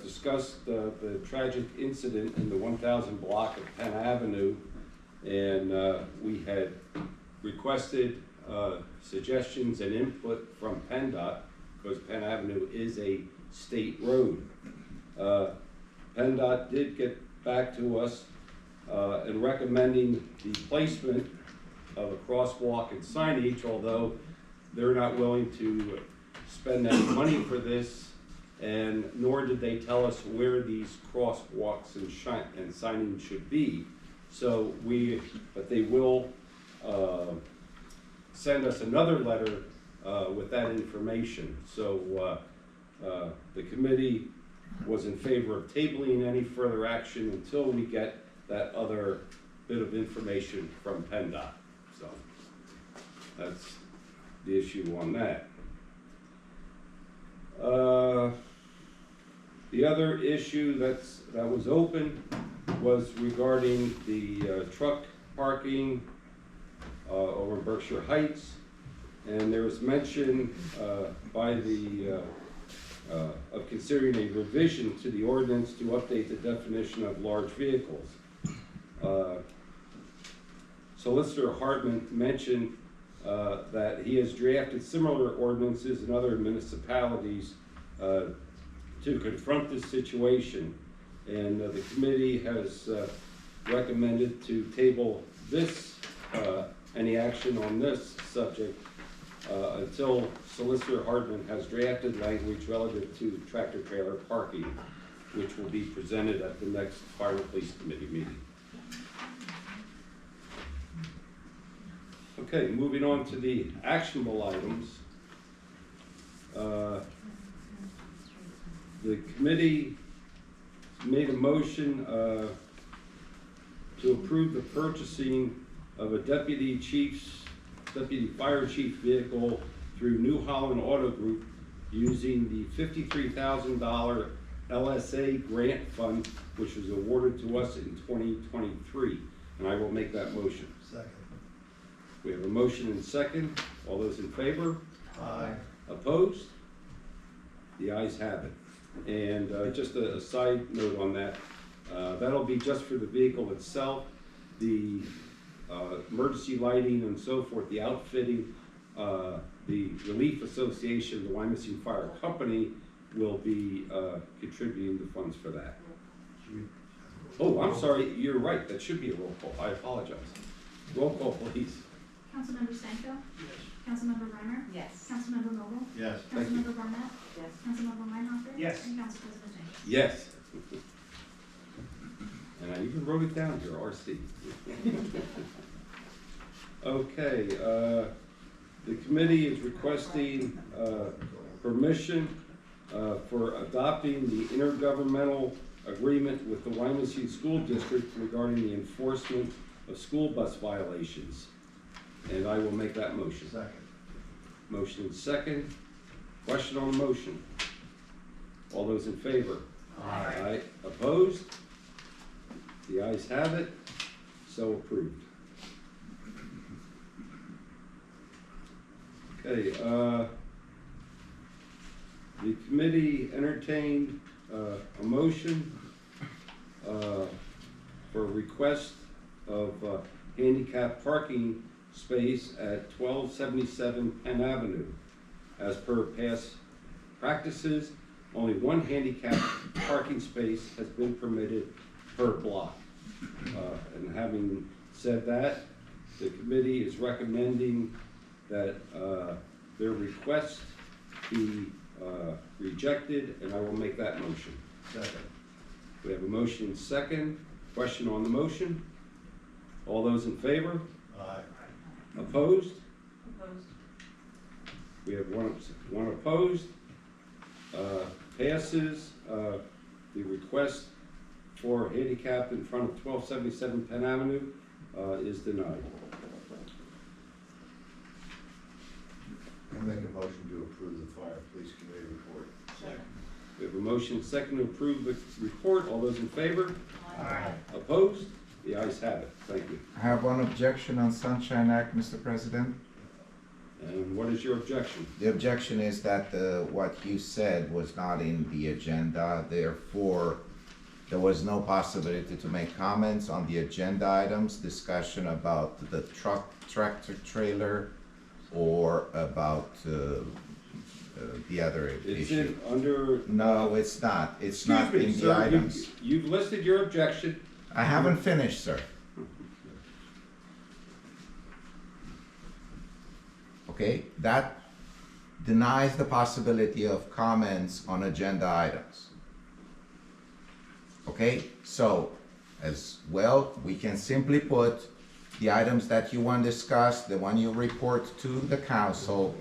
discussed the tragic incident in the 1000 block of Penn Avenue, and we had requested suggestions and input from PennDOT because Penn Avenue is a state road. PennDOT did get back to us in recommending the placement of a crosswalk and signage, although they're not willing to spend any money for this, and nor did they tell us where these crosswalks and signage should be. So but they will send us another letter with that information. So the committee was in favor of tabling any further action until we get that other bit of information from PennDOT. So that's the issue on that. The other issue that was open was regarding the truck parking over in Berkshire Heights, and there was mention by the of considering a revision to the ordinance to update the definition of large vehicles. Solicitor Hartman mentioned that he has drafted similar ordinances in other municipalities to confront this situation, and the committee has recommended to table any action on this subject until Solicitor Hartman has drafted language relative to tractor trailer parking, which will be presented at the next Fire and Police Committee meeting. Okay, moving on to the actionable items. The committee made a motion to approve the purchasing of a deputy fire chief vehicle through New Holland Auto Group using the $53,000 LSA grant fund, which was awarded to us in 2023. And I will make that motion. Second. We have a motion and second. All those in favor? Aye. Opposed? The ayes have it. And just a side note on that, that'll be just for the vehicle itself. The emergency lighting and so forth, the outfitting, the Relief Association, the Wyomissing Fire Company will be contributing the funds for that. Oh, I'm sorry, you're right, that should be a roll call, I apologize. Roll call, please. Councilmember Stanko? Yes. Councilmember Reimer? Yes. Councilmember Vogel? Yes. Thank you. Councilmember Barnett? Yes. Councilmember Meinhofer? Yes. And Council President James? Yes. And I even wrote it down here, RC. Okay, the committee is requesting permission for adopting the intergovernmental agreement with the Wyomissing School District regarding the enforcement of school bus violations. And I will make that motion. Second. Motion and second. Question on the motion. All those in favor? Aye. Opposed? The ayes have it. So approved. Okay, the committee entertained a motion for a request of handicap parking space at 1277 Penn Avenue. As per past practices, only one handicap parking space has been permitted per block. And having said that, the committee is recommending that their request be rejected, and I will make that motion. Second. We have a motion and second. Question on the motion? All those in favor? Aye. Opposed? Opposed. We have one opposed. Passes. The request for handicap in front of 1277 Penn Avenue is denied. I make a motion to approve the Fire and Police Committee report. Second. We have a motion and second to approve the report. All those in favor? Aye. Opposed? The ayes have it. Thank you. I have one objection on Sunshine Act, Mr. President. And what is your objection? The objection is that what you said was not in the agenda, therefore there was no possibility to make comments on the agenda items, discussion about the tractor trailer, or about the other It's issue. in under. No, it's not. It's not Excuse me, in the sir, items. you've listed your objection. I haven't finished, sir. Okay, that denies the possibility of comments on agenda items. Okay, so as well, we can simply put the items that you want discussed, the one you report to the council,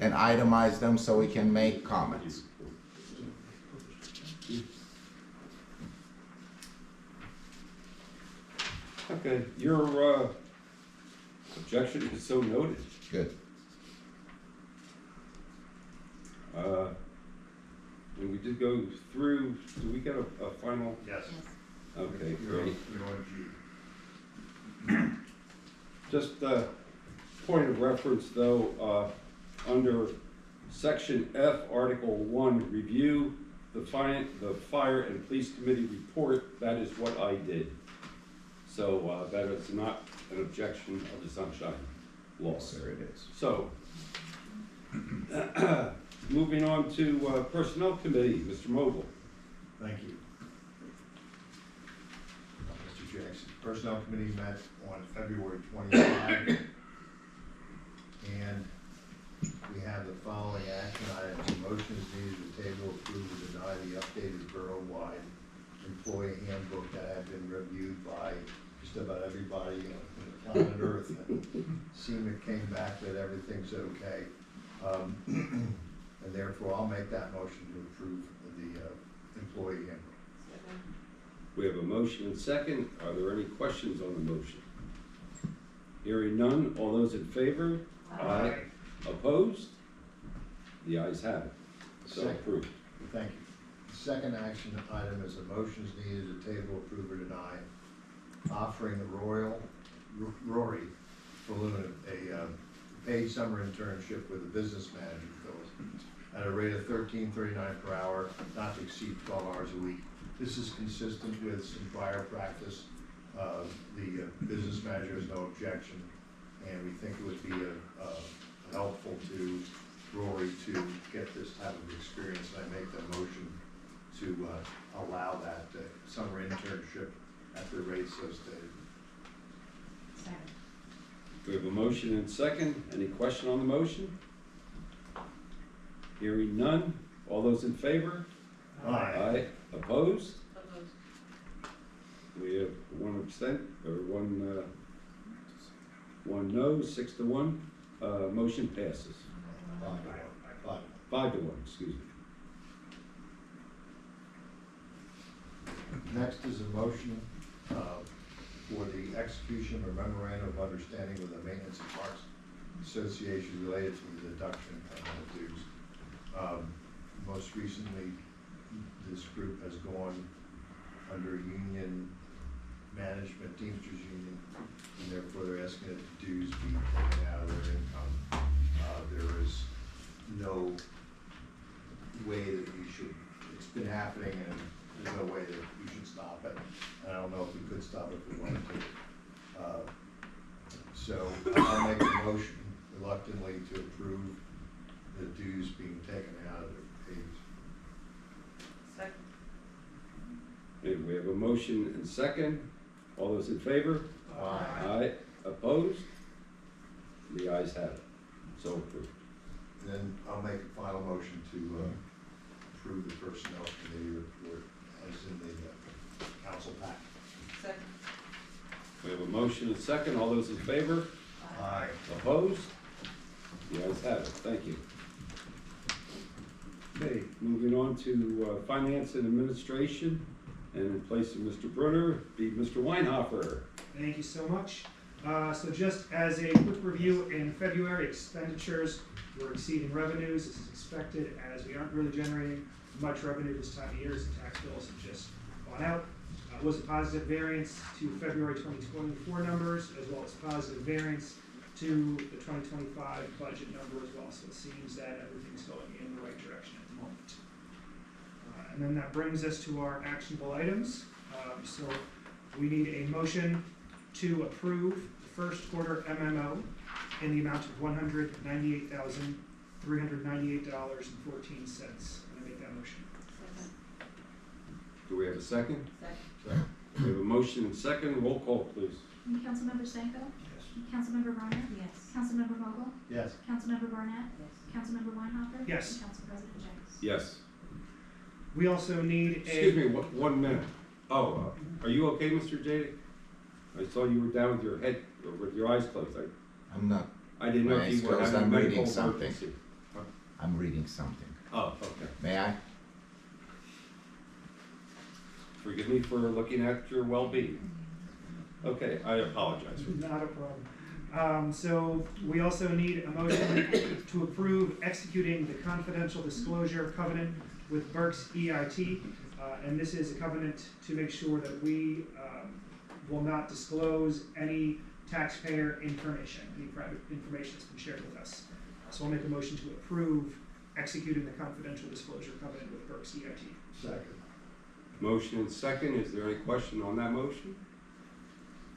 and itemize them so we can make comments. Okay, your objection is so noted. Good. And we did go through, do we get a final? Yes. Okay, You're on- great. you're on G. Just a point of reference though, under section F, Article 1, review the fire and police committee report, that is what I did. So that is not an objection of the sunshine law. Yes, sir, it is. So, moving on to Personnel Committee, Mr. Mogul. Thank you. Mr. Jackson, Personnel Committee met on February 25, and we have the following action items. Motions needed to table, approve, or deny the updated borough-wide employee handbook that had been reviewed by just about everybody on the planet Earth. And SEMA came back that everything's okay. And therefore, I'll make that motion to approve the employee handbook. We have a motion and second. Are there any questions on the motion? Hearing none, all those in favor? Aye. Opposed? The ayes have it. So Second. approved. Thank you. The second action item is a motion is needed to table, approve, or deny offering Rory Balloon a paid summer internship with a business manager, Phyllis, at a rate of $13.39 per hour, not to exceed 12 hours a week. This is consistent with some prior practice. The business manager has no objection, and we think it would be helpful to Rory to get this type of experience, and I make the motion to allow that summer internship at the rate so stated. Second. We have a motion and second. Any question on the motion? Hearing none, all those in favor? Aye. Opposed? Opposed. We have one abstent, or one no, 6-1. Motion passes. 5-1, excuse me. Next is a motion for the execution of a memorandum of understanding with the Maintenance and Parks Association related to the deduction of dues. Most recently, this group has gone under union management, Teamsters Union, and therefore they're asking that the dues be taken out of their income. There is no way that we should, it's been happening and there's no way that we should stop it. And I don't know if we could stop it if we wanted to. So I'll make a motion reluctantly to approve the dues being taken out of their pays. Second. And we have a motion and second. All those in favor? Aye. Aye. Opposed? The ayes have it. So approved. Then I'll make a final motion to approve the Personnel Committee report as in the council pack. Second. We have a motion and second. All those in favor? Aye. Opposed? The ayes have it. Thank you. Okay, moving on to Finance and Administration, and in place of Mr. Brunner, be Mr. Weinhofer. Thank you so much. So just as a quick review, in February, expenditures were exceeding revenues. This is expected as we aren't really generating much revenue this time of year as the tax bills have just gone out. It was a positive variance to February 2024 numbers, as well as positive variance to the 2025 budget number as well. So it seems that everything's going in the right direction at the moment. And then that brings us to our actionable items. So we need a motion to approve the first quarter MMO in the amount of $198,000 $398.14. I make that motion. Do we have a second? Second. We have a motion and second. Roll call, please. Councilmember Stanko? Yes. Councilmember Varner? Yes. Councilmember Vogel? Yes. Councilmember Barnett? Yes. Councilmember Weinhopper? Yes. And Council President Jenks? Yes. We also need Excuse a, me, 1 minute. Oh, are you okay, Mr. Jadick? I saw you were down with your head, or with your eyes closed. I'm not, I didn't know My if you eyes were closed. having a I'm medical reading something. emergency. I'm reading something. Oh, okay. May I? Forgive me for looking at your well-being. Okay, I apologize for that. not a problem. So we also need a motion to approve executing the confidential disclosure covenant with Berks EIT. And this is a covenant to make sure that we will not disclose any taxpayer information, any private information that's been shared with us. So I'll make a motion to approve executing the confidential disclosure covenant with Berks EIT. Second. Motion and second. Is there any question on that motion?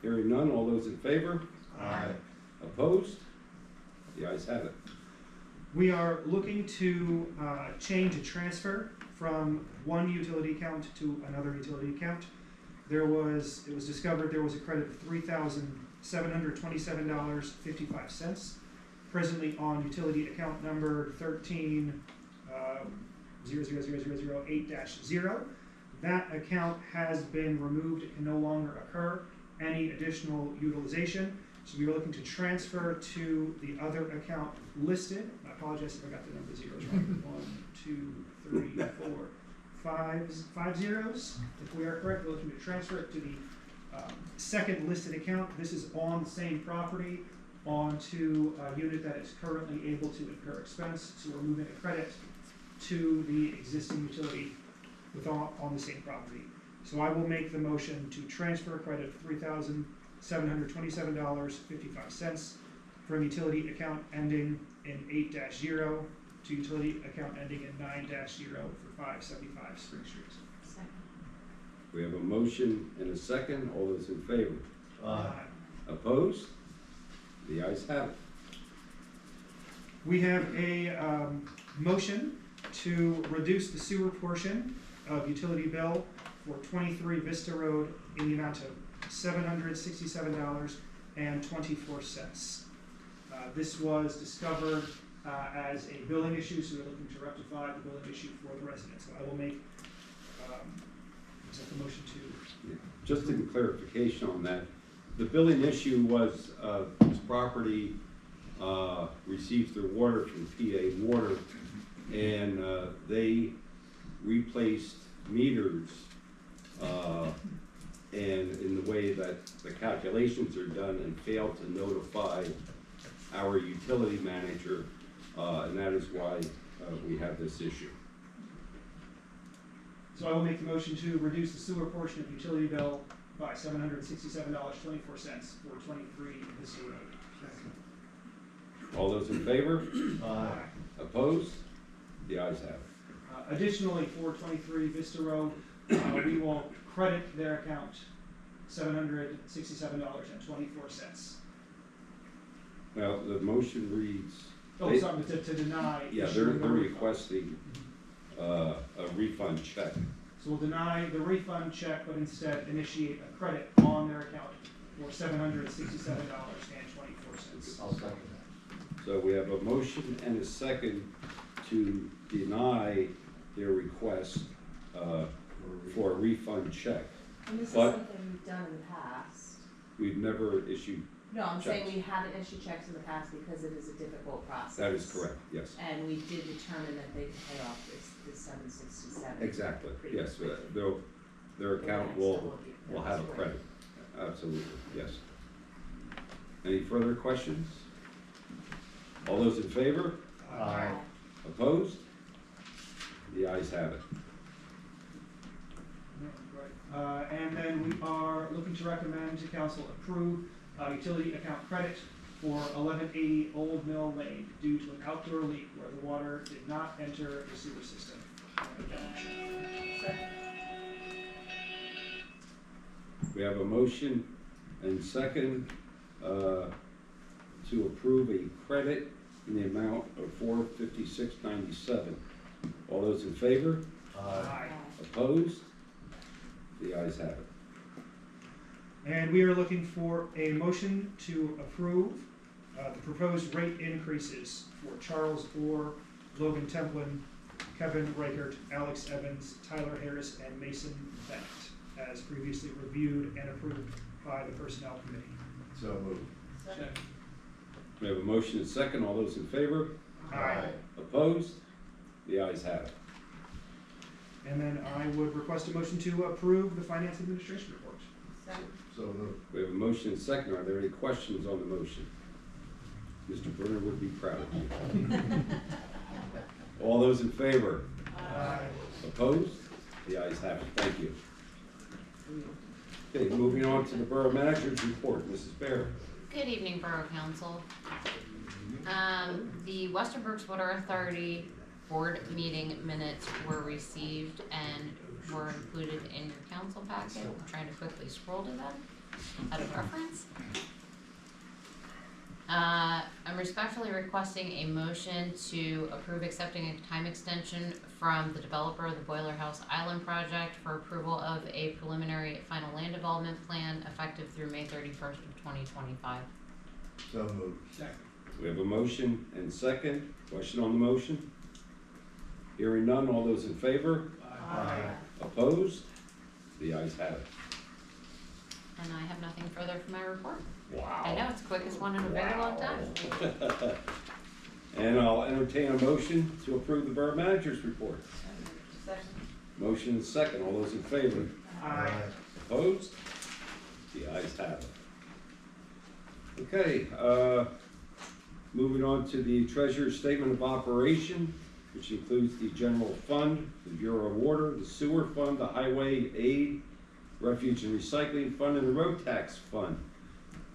Hearing none. All those in favor? Aye. Opposed? The ayes have it. We are looking to change a transfer from one utility account to another utility account. It was discovered there was a credit of $3,727.55 presently on utility account number 13-000008-0. That account has been removed and can no longer occur any additional utilization. So we are looking to transfer to the other account listed. I apologize if I got the number zeros wrong. 1, 2, 3, 4, 5 zeros. If we are correct, we're looking to transfer it to the second listed account. This is on the same property onto a unit that is currently able to incur expense. So we're moving a credit to the existing utility on the same property. So I will make the motion to transfer a credit of $3,727.55 from utility account ending in 8-0 to utility account ending in 9-0 for 575 Spring Street. Second. We have a motion and a second. All those in favor? Aye. Opposed? The ayes have it. We have a motion to reduce the sewer portion of utility bill for 23 Vista Road in the amount of $767.24. This was discovered as a billing issue, so we're looking to rectify the billing issue for the residents. So I will make the motion to. Just in clarification on that, the billing issue was this property receives their water from PA Water, and they replaced meters and in the way that the calculations are done, and failed to notify our utility manager, and that is why we have this issue. So I will make the motion to reduce the sewer portion of utility bill by $767.24 for 23 Vista Road. All those in favor? Aye. Opposed? The ayes have it. Additionally, for 23 Vista Road, we will credit their account $767.24. Well, the motion reads. Oh, they- sorry, to deny. Yeah, issuing they're the refund. requesting a refund check. So we'll deny the refund check, but instead initiate a credit on their account for $767.24. I'll second that. So we have a motion and a second to deny their request for a refund check. And this is But- something we've done in the past. We've never issued, No, I'm saying Checks. we haven't issued checks in the past because it is a difficult process. that is correct, yes. And we did determine that they could pay off this $767. Exactly, pretty yes, quickly. their account will have a credit, absolutely, yes. Any further questions? All those in favor? Aye. Opposed? The ayes have it. And then we are looking to recommend to council approve utility account credit for 1180 Old Mill Lane due to an outdoor leak where the water did not enter the sewer system. We have a motion and second to approve a credit in the amount of $456.97. All those in favor? Aye. Opposed? The ayes have it. And we are looking for a motion to approve the proposed rate increases for Charles Orr, Logan Templin, Kevin Reichert, Alex Evans, Tyler Harris, and Mason Bennett, as previously reviewed and approved by the Personnel Committee. So moved. Second. We have a motion and second. All those in favor? Aye. Opposed? The ayes have it. And then I would request a motion to approve the Finance Administration Report. So moved. We have a motion and second. Are there any questions on the motion? Mr. Brunner would be proud of you. All those in favor? Aye. Opposed? The ayes have it. Thank you. Okay, moving on to the Borough Manager's Report. Mrs. Bear. Good evening, Borough Council. The Western Berks Water Authority board meeting minutes were received and were included in your council packet. I'm trying to quickly scroll to them out of reference. I'm respectfully requesting a motion to approve accepting a time extension from the developer of the Boiler House Island project for approval of a preliminary final land development plan effective through May 31st of 2025. So moved. Second. We have a motion and second. Question on the motion? Hearing none. All those in favor? Aye. Opposed? The ayes have it. And I have nothing further for my report. Wow. I know, it's the quickest one in a very long time. And I'll entertain a motion to approve the Borough Manager's Report. Second. Motion and second. All those in favor? Aye. Opposed? The ayes have it. Okay, moving on to the Treasurer's Statement of Operation, which includes the General Fund, the Bureau of Water, the Sewer Fund, the Highway Aid, Refuge and Recycling Fund, and the Road Tax Fund.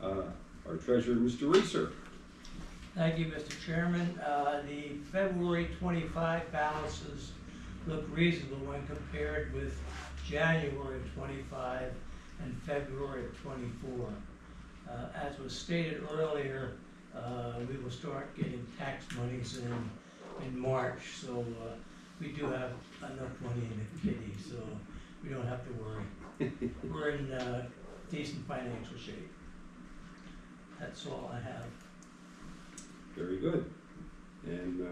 Our Treasurer, Mr. Reeser. Thank you, Mr. Chairman. The February 25 balances look reasonable when compared with January of 25 and February of 24. As was stated earlier, we will start getting tax monies in March, so we do have enough money in the kitty, so we don't have to worry. We're in decent financial shape. That's all I have. Very good. And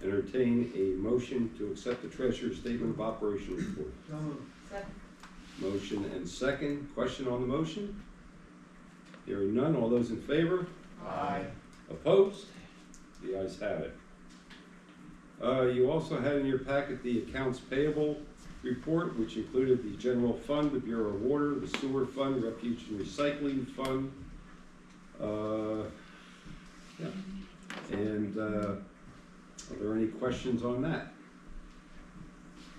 entertain a motion to accept the Treasurer's Statement of Operation Report. So moved. Second. Motion and second. Question on the motion? Hearing none. All those in favor? Aye. Opposed? The ayes have it. You also had in your packet the Accounts Payable Report, which included the General Fund, the Bureau of Water, the Sewer Fund, Refuge and Recycling Fund. Yeah. And are there any questions on that?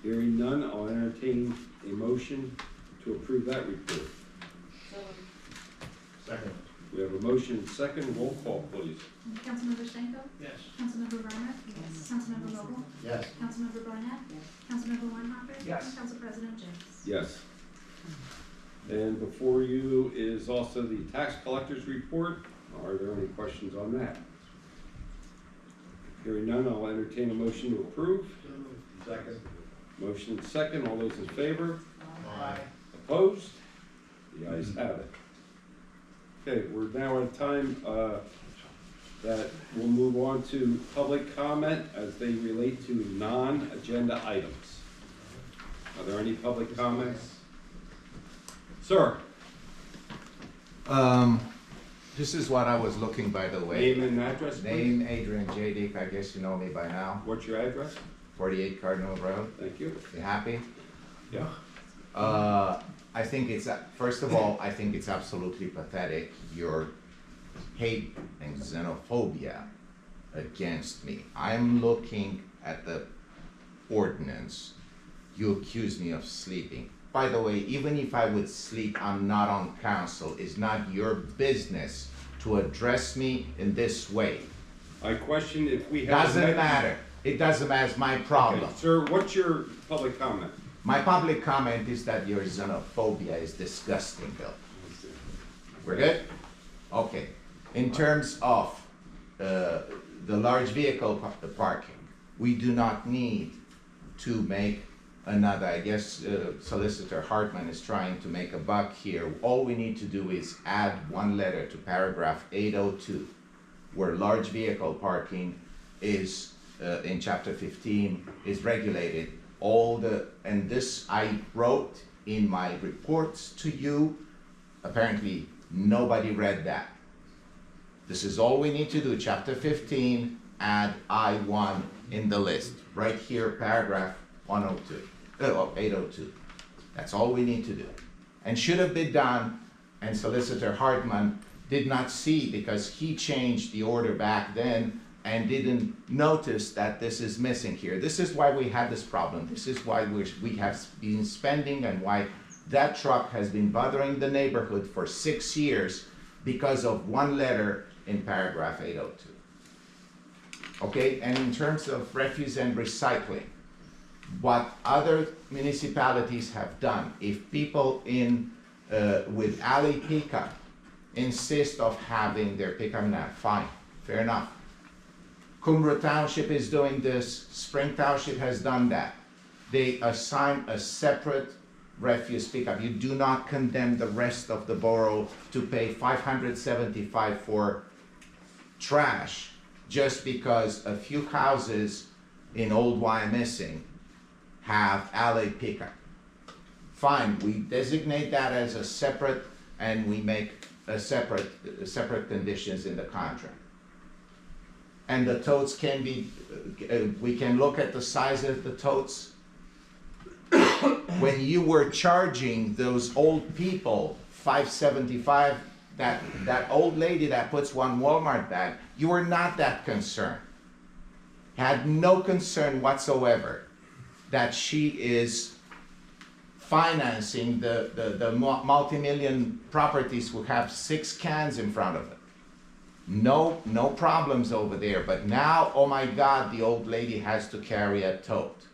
Hearing none, I'll entertain a motion to approve that report. So Second. We have a motion and second. Roll call, please. Councilmember Stanko? Yes. Councilmember Breimer? Yes. Councilmember Vogel? Yes. Councilmember Barnett? Yes. Councilmember Weinhofer? Yes. And Council President James? Yes. And before you is also the tax collector's report. Are there any questions on that? Hearing none, I'll entertain a motion to approve. Second. Motion second. All those in favor? Aye. Opposed? The ayes have it. Okay, we're now at a time that we'll move on to public comment as they relate to non-agenda items. Are there any public comments? Sir? This is what I was looking, by the way. Name and address, please. Name Adrian J. Dick, I guess you know me by now. What's your address? 48 Cardinal Road. Thank you. You happy? Yeah. I think it's, first of all, I think it's absolutely pathetic, your hate and xenophobia against me. I'm looking at the ordinance. You accuse me of sleeping. By the way, even if I would sleep, I'm not on council. It's not your business to address me in this way. I question if we have... Doesn't matter. It doesn't matter. It's my problem. Okay, sir, what's your public comment? My public comment is that your xenophobia is disgusting, Bill. We're good? Okay. In terms of the large vehicle parking, we do not need to make another, I guess Solicitor Hartman is trying to make a buck here. All we need to do is add one letter to paragraph 802, where large vehicle parking is, in chapter 15, is regulated. And this I wrote in my reports to you. Apparently, nobody read that. This is all we need to do. Chapter 15, add I1 in the list. Right here, paragraph 802. That's all we need to do. And should have been done, and Solicitor Hartman did not see because he changed the order back then and didn't notice that this is missing here. This is why we had this problem. This is why we have been spending and why that truck has been bothering the neighborhood for 6 years because of one letter in paragraph 802. Okay, and in terms of refuse and recycling, what other municipalities have done, if people with alley pickup insist of having their pickup now, fine, fair enough. Cumbra Township is doing this, Spring Township has done that. They assign a separate refuse pickup. You do not condemn the rest of the borough to pay $575 for trash just because a few houses in Old Wyomissing have alley pickup. Fine, we designate that as a separate, and we make a separate conditions in the contract. And the totes can be, we can look at the size of the totes. When you were charging those old people $5.75, that old lady that puts one Walmart bag, you were not that concerned. Had no concern whatsoever that she is financing the multi-million properties who have 6 cans in front of it. No problems over there, but now, oh my God, the old lady has to carry a tote.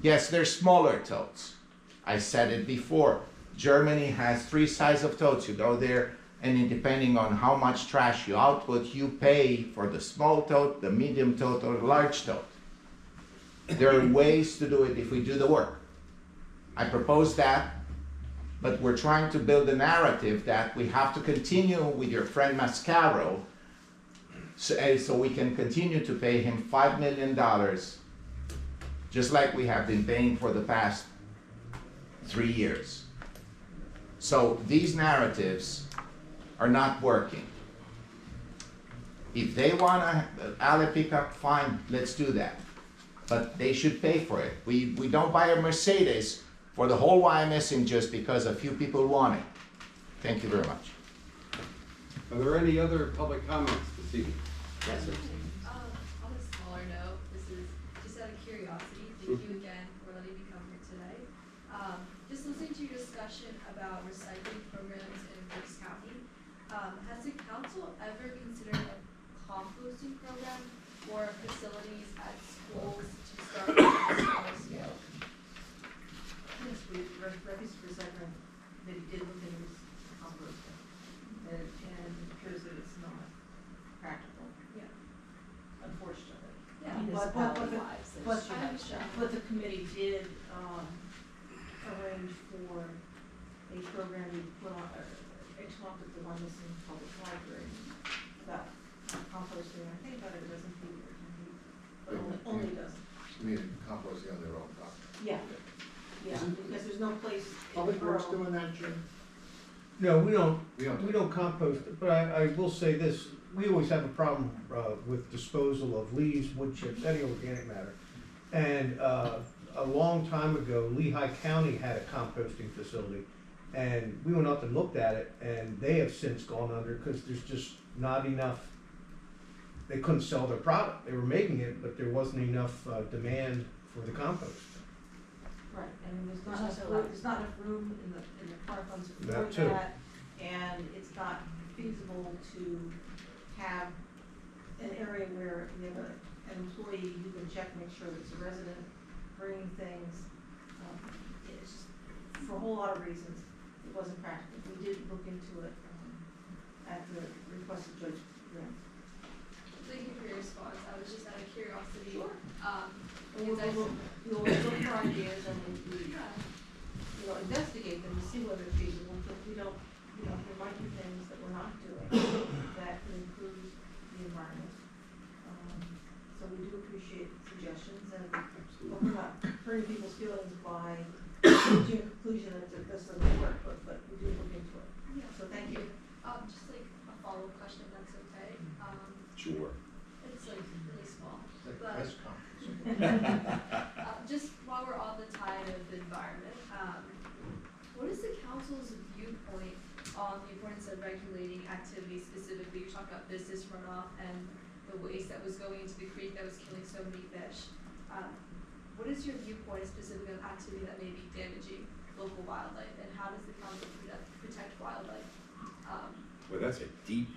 Yes, they're smaller totes. I said it before. Germany has 3 sizes of totes. You go there, and depending on how much trash you output, you pay for the small tote, the medium tote, or the large tote. There are ways to do it if we do the work. I propose that, but we're trying to build a narrative that we have to continue with your friend Mascaro so we can continue to pay him $5 million, just like we have been paying for the past 3 years. So these narratives are not working. If they want to alley pickup, fine, let's do that. But they should pay for it. We don't buy a Mercedes for the whole Wyomissing just because a few people want it. Thank you very much. Are there any other public comments this evening? Yes, sir. On a smaller note, this is just out of curiosity. Thank you again for letting me come here today. Just listening to your discussion about recycling programs in Berks County, has the council ever considered a composting program for facilities at schools to start on a smaller scale? Yes, refuse recycling, they did look into composting, and it appears that it's not practical. Yeah. Unfortunately. Yeah. But the committee did, arrange for a program we put on, I talked at the Wyomissing Public Library about composting, I think about a dozen people, but only a dozen. You mean composting on their own property? Yeah, yeah, because there's no place in the Public Works borough. doing that, Jim? No, we don't We don't. compost it, but I will say this, we always have a problem with disposal of leaves, wood chips, any organic matter. And a long time ago, Lehigh County had a composting facility, and we went up and looked at it, and they have since gone under because there's just not enough. They couldn't sell their product. They were making it, but there wasn't enough demand for the compost. Right, and there's not There's enough also room, like- there's not enough room in the car funds for That too. that, and it's not feasible to have an area where you have an employee who can check, make sure that it's a resident, bringing things. It's just, for a whole lot of reasons, it wasn't practical. We did look into it, at the request of Judge Graham. Thank you for your response. I was just out of curiosity. Sure. Because I, We'll look for ideas and we, yeah. investigate them to see whether they're feasible. If we don't, there might be things that we're not doing that could improve the environment. So we do appreciate suggestions and hope we're not hurting people's feelings by reaching a conclusion that this doesn't work, but we do look into it. Yeah. So thank you. Just like a follow-up question, if that's okay. Sure. It's like really small, Like but press conference. just while we're on the tide of the environment, what is the council's viewpoint on the importance of regulating activities specifically? You're talking about business runoff and the waste that was going into the creek that was killing so many fish. What is your viewpoint specifically on activity that may be damaging local wildlife, and how does the council protect wildlife? Well, that's a deep,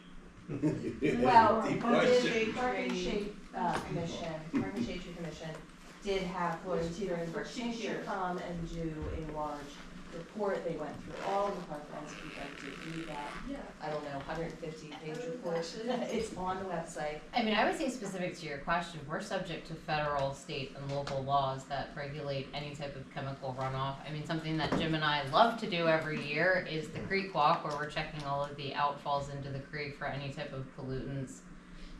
Well, deep the question. Park and Shade Park and Shade Tree Commission did have Florida Teeter and Birch Nature come and do a large report. They went through all of the parklands. If you'd like to read that, Yeah. I don't know, 150-page report. It's on the website. I mean, I would say specific to your question, we're subject to federal, state, and local laws that regulate any type of chemical runoff. I mean, something that Jim and I love to do every year is the creek walk, where we're checking all of the outfalls into the creek for any type of pollutants.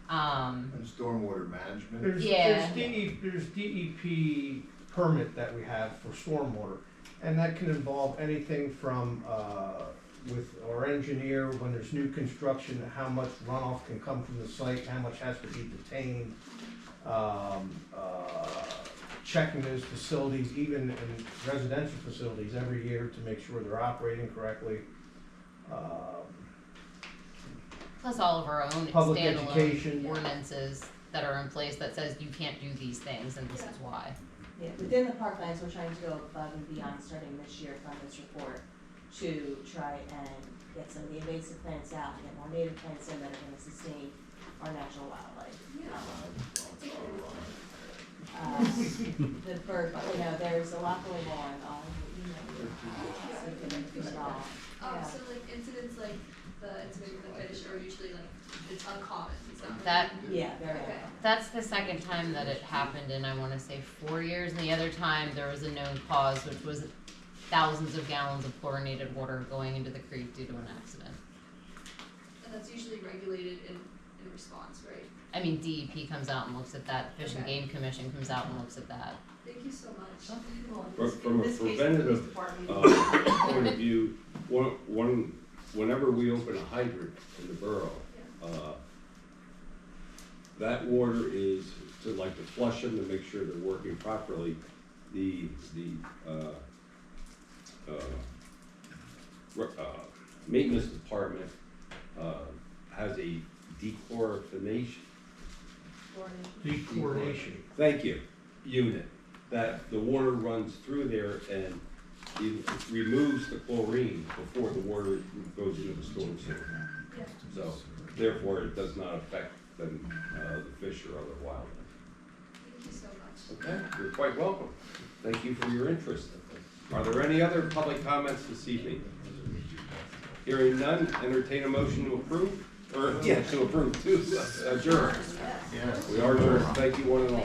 And stormwater management. There's DEP permit that we have for stormwater, and that can involve anything from, with our engineer, when there's new construction, how much runoff can come from the site, how much has to be detained, checking those facilities, even in residential facilities, every year to make sure they're operating correctly. Plus all of our own Public standalone education. ordinances that are in place that says you can't do these things, and this is why. Yeah, within the parklands, we're trying to go above and beyond starting this year from this report to try and get some of the invasive plants out, and get more native plants in that are gonna sustain our natural wildlife. The bird, there's a lot going on, so we can do it all. So like incidents like the incident with the fish are usually like, it's uncommon, it's not. That, Yeah, very Okay. well. that's the second time that it happened in, I wanna say, 4 years, and the other time there was a known cause, which was thousands of gallons of chlorinated water going into the creek due to an accident. And that's usually regulated in response, right? I mean, DEP comes out and looks at that, Fish and Okay. Game Commission comes out and looks at that. Thank you so much. From a preventative point of view, whenever we open a hydrant in the borough, that water is to like to flush them to make sure they're working properly. The maintenance department has a dechlorination. Dechlorination. Thank you, unit, that the water runs through there and it removes the chlorine before the water goes into the storm sewer. Yeah. So therefore, it does not affect the fish or other wildlife. Thank you so much. Okay, you're quite welcome. Thank you for your interest. Are there any other public comments this evening? Hearing none, entertain a motion to approve, to approve, to adjourn. Yes. We are adjourned. Thank you one and all.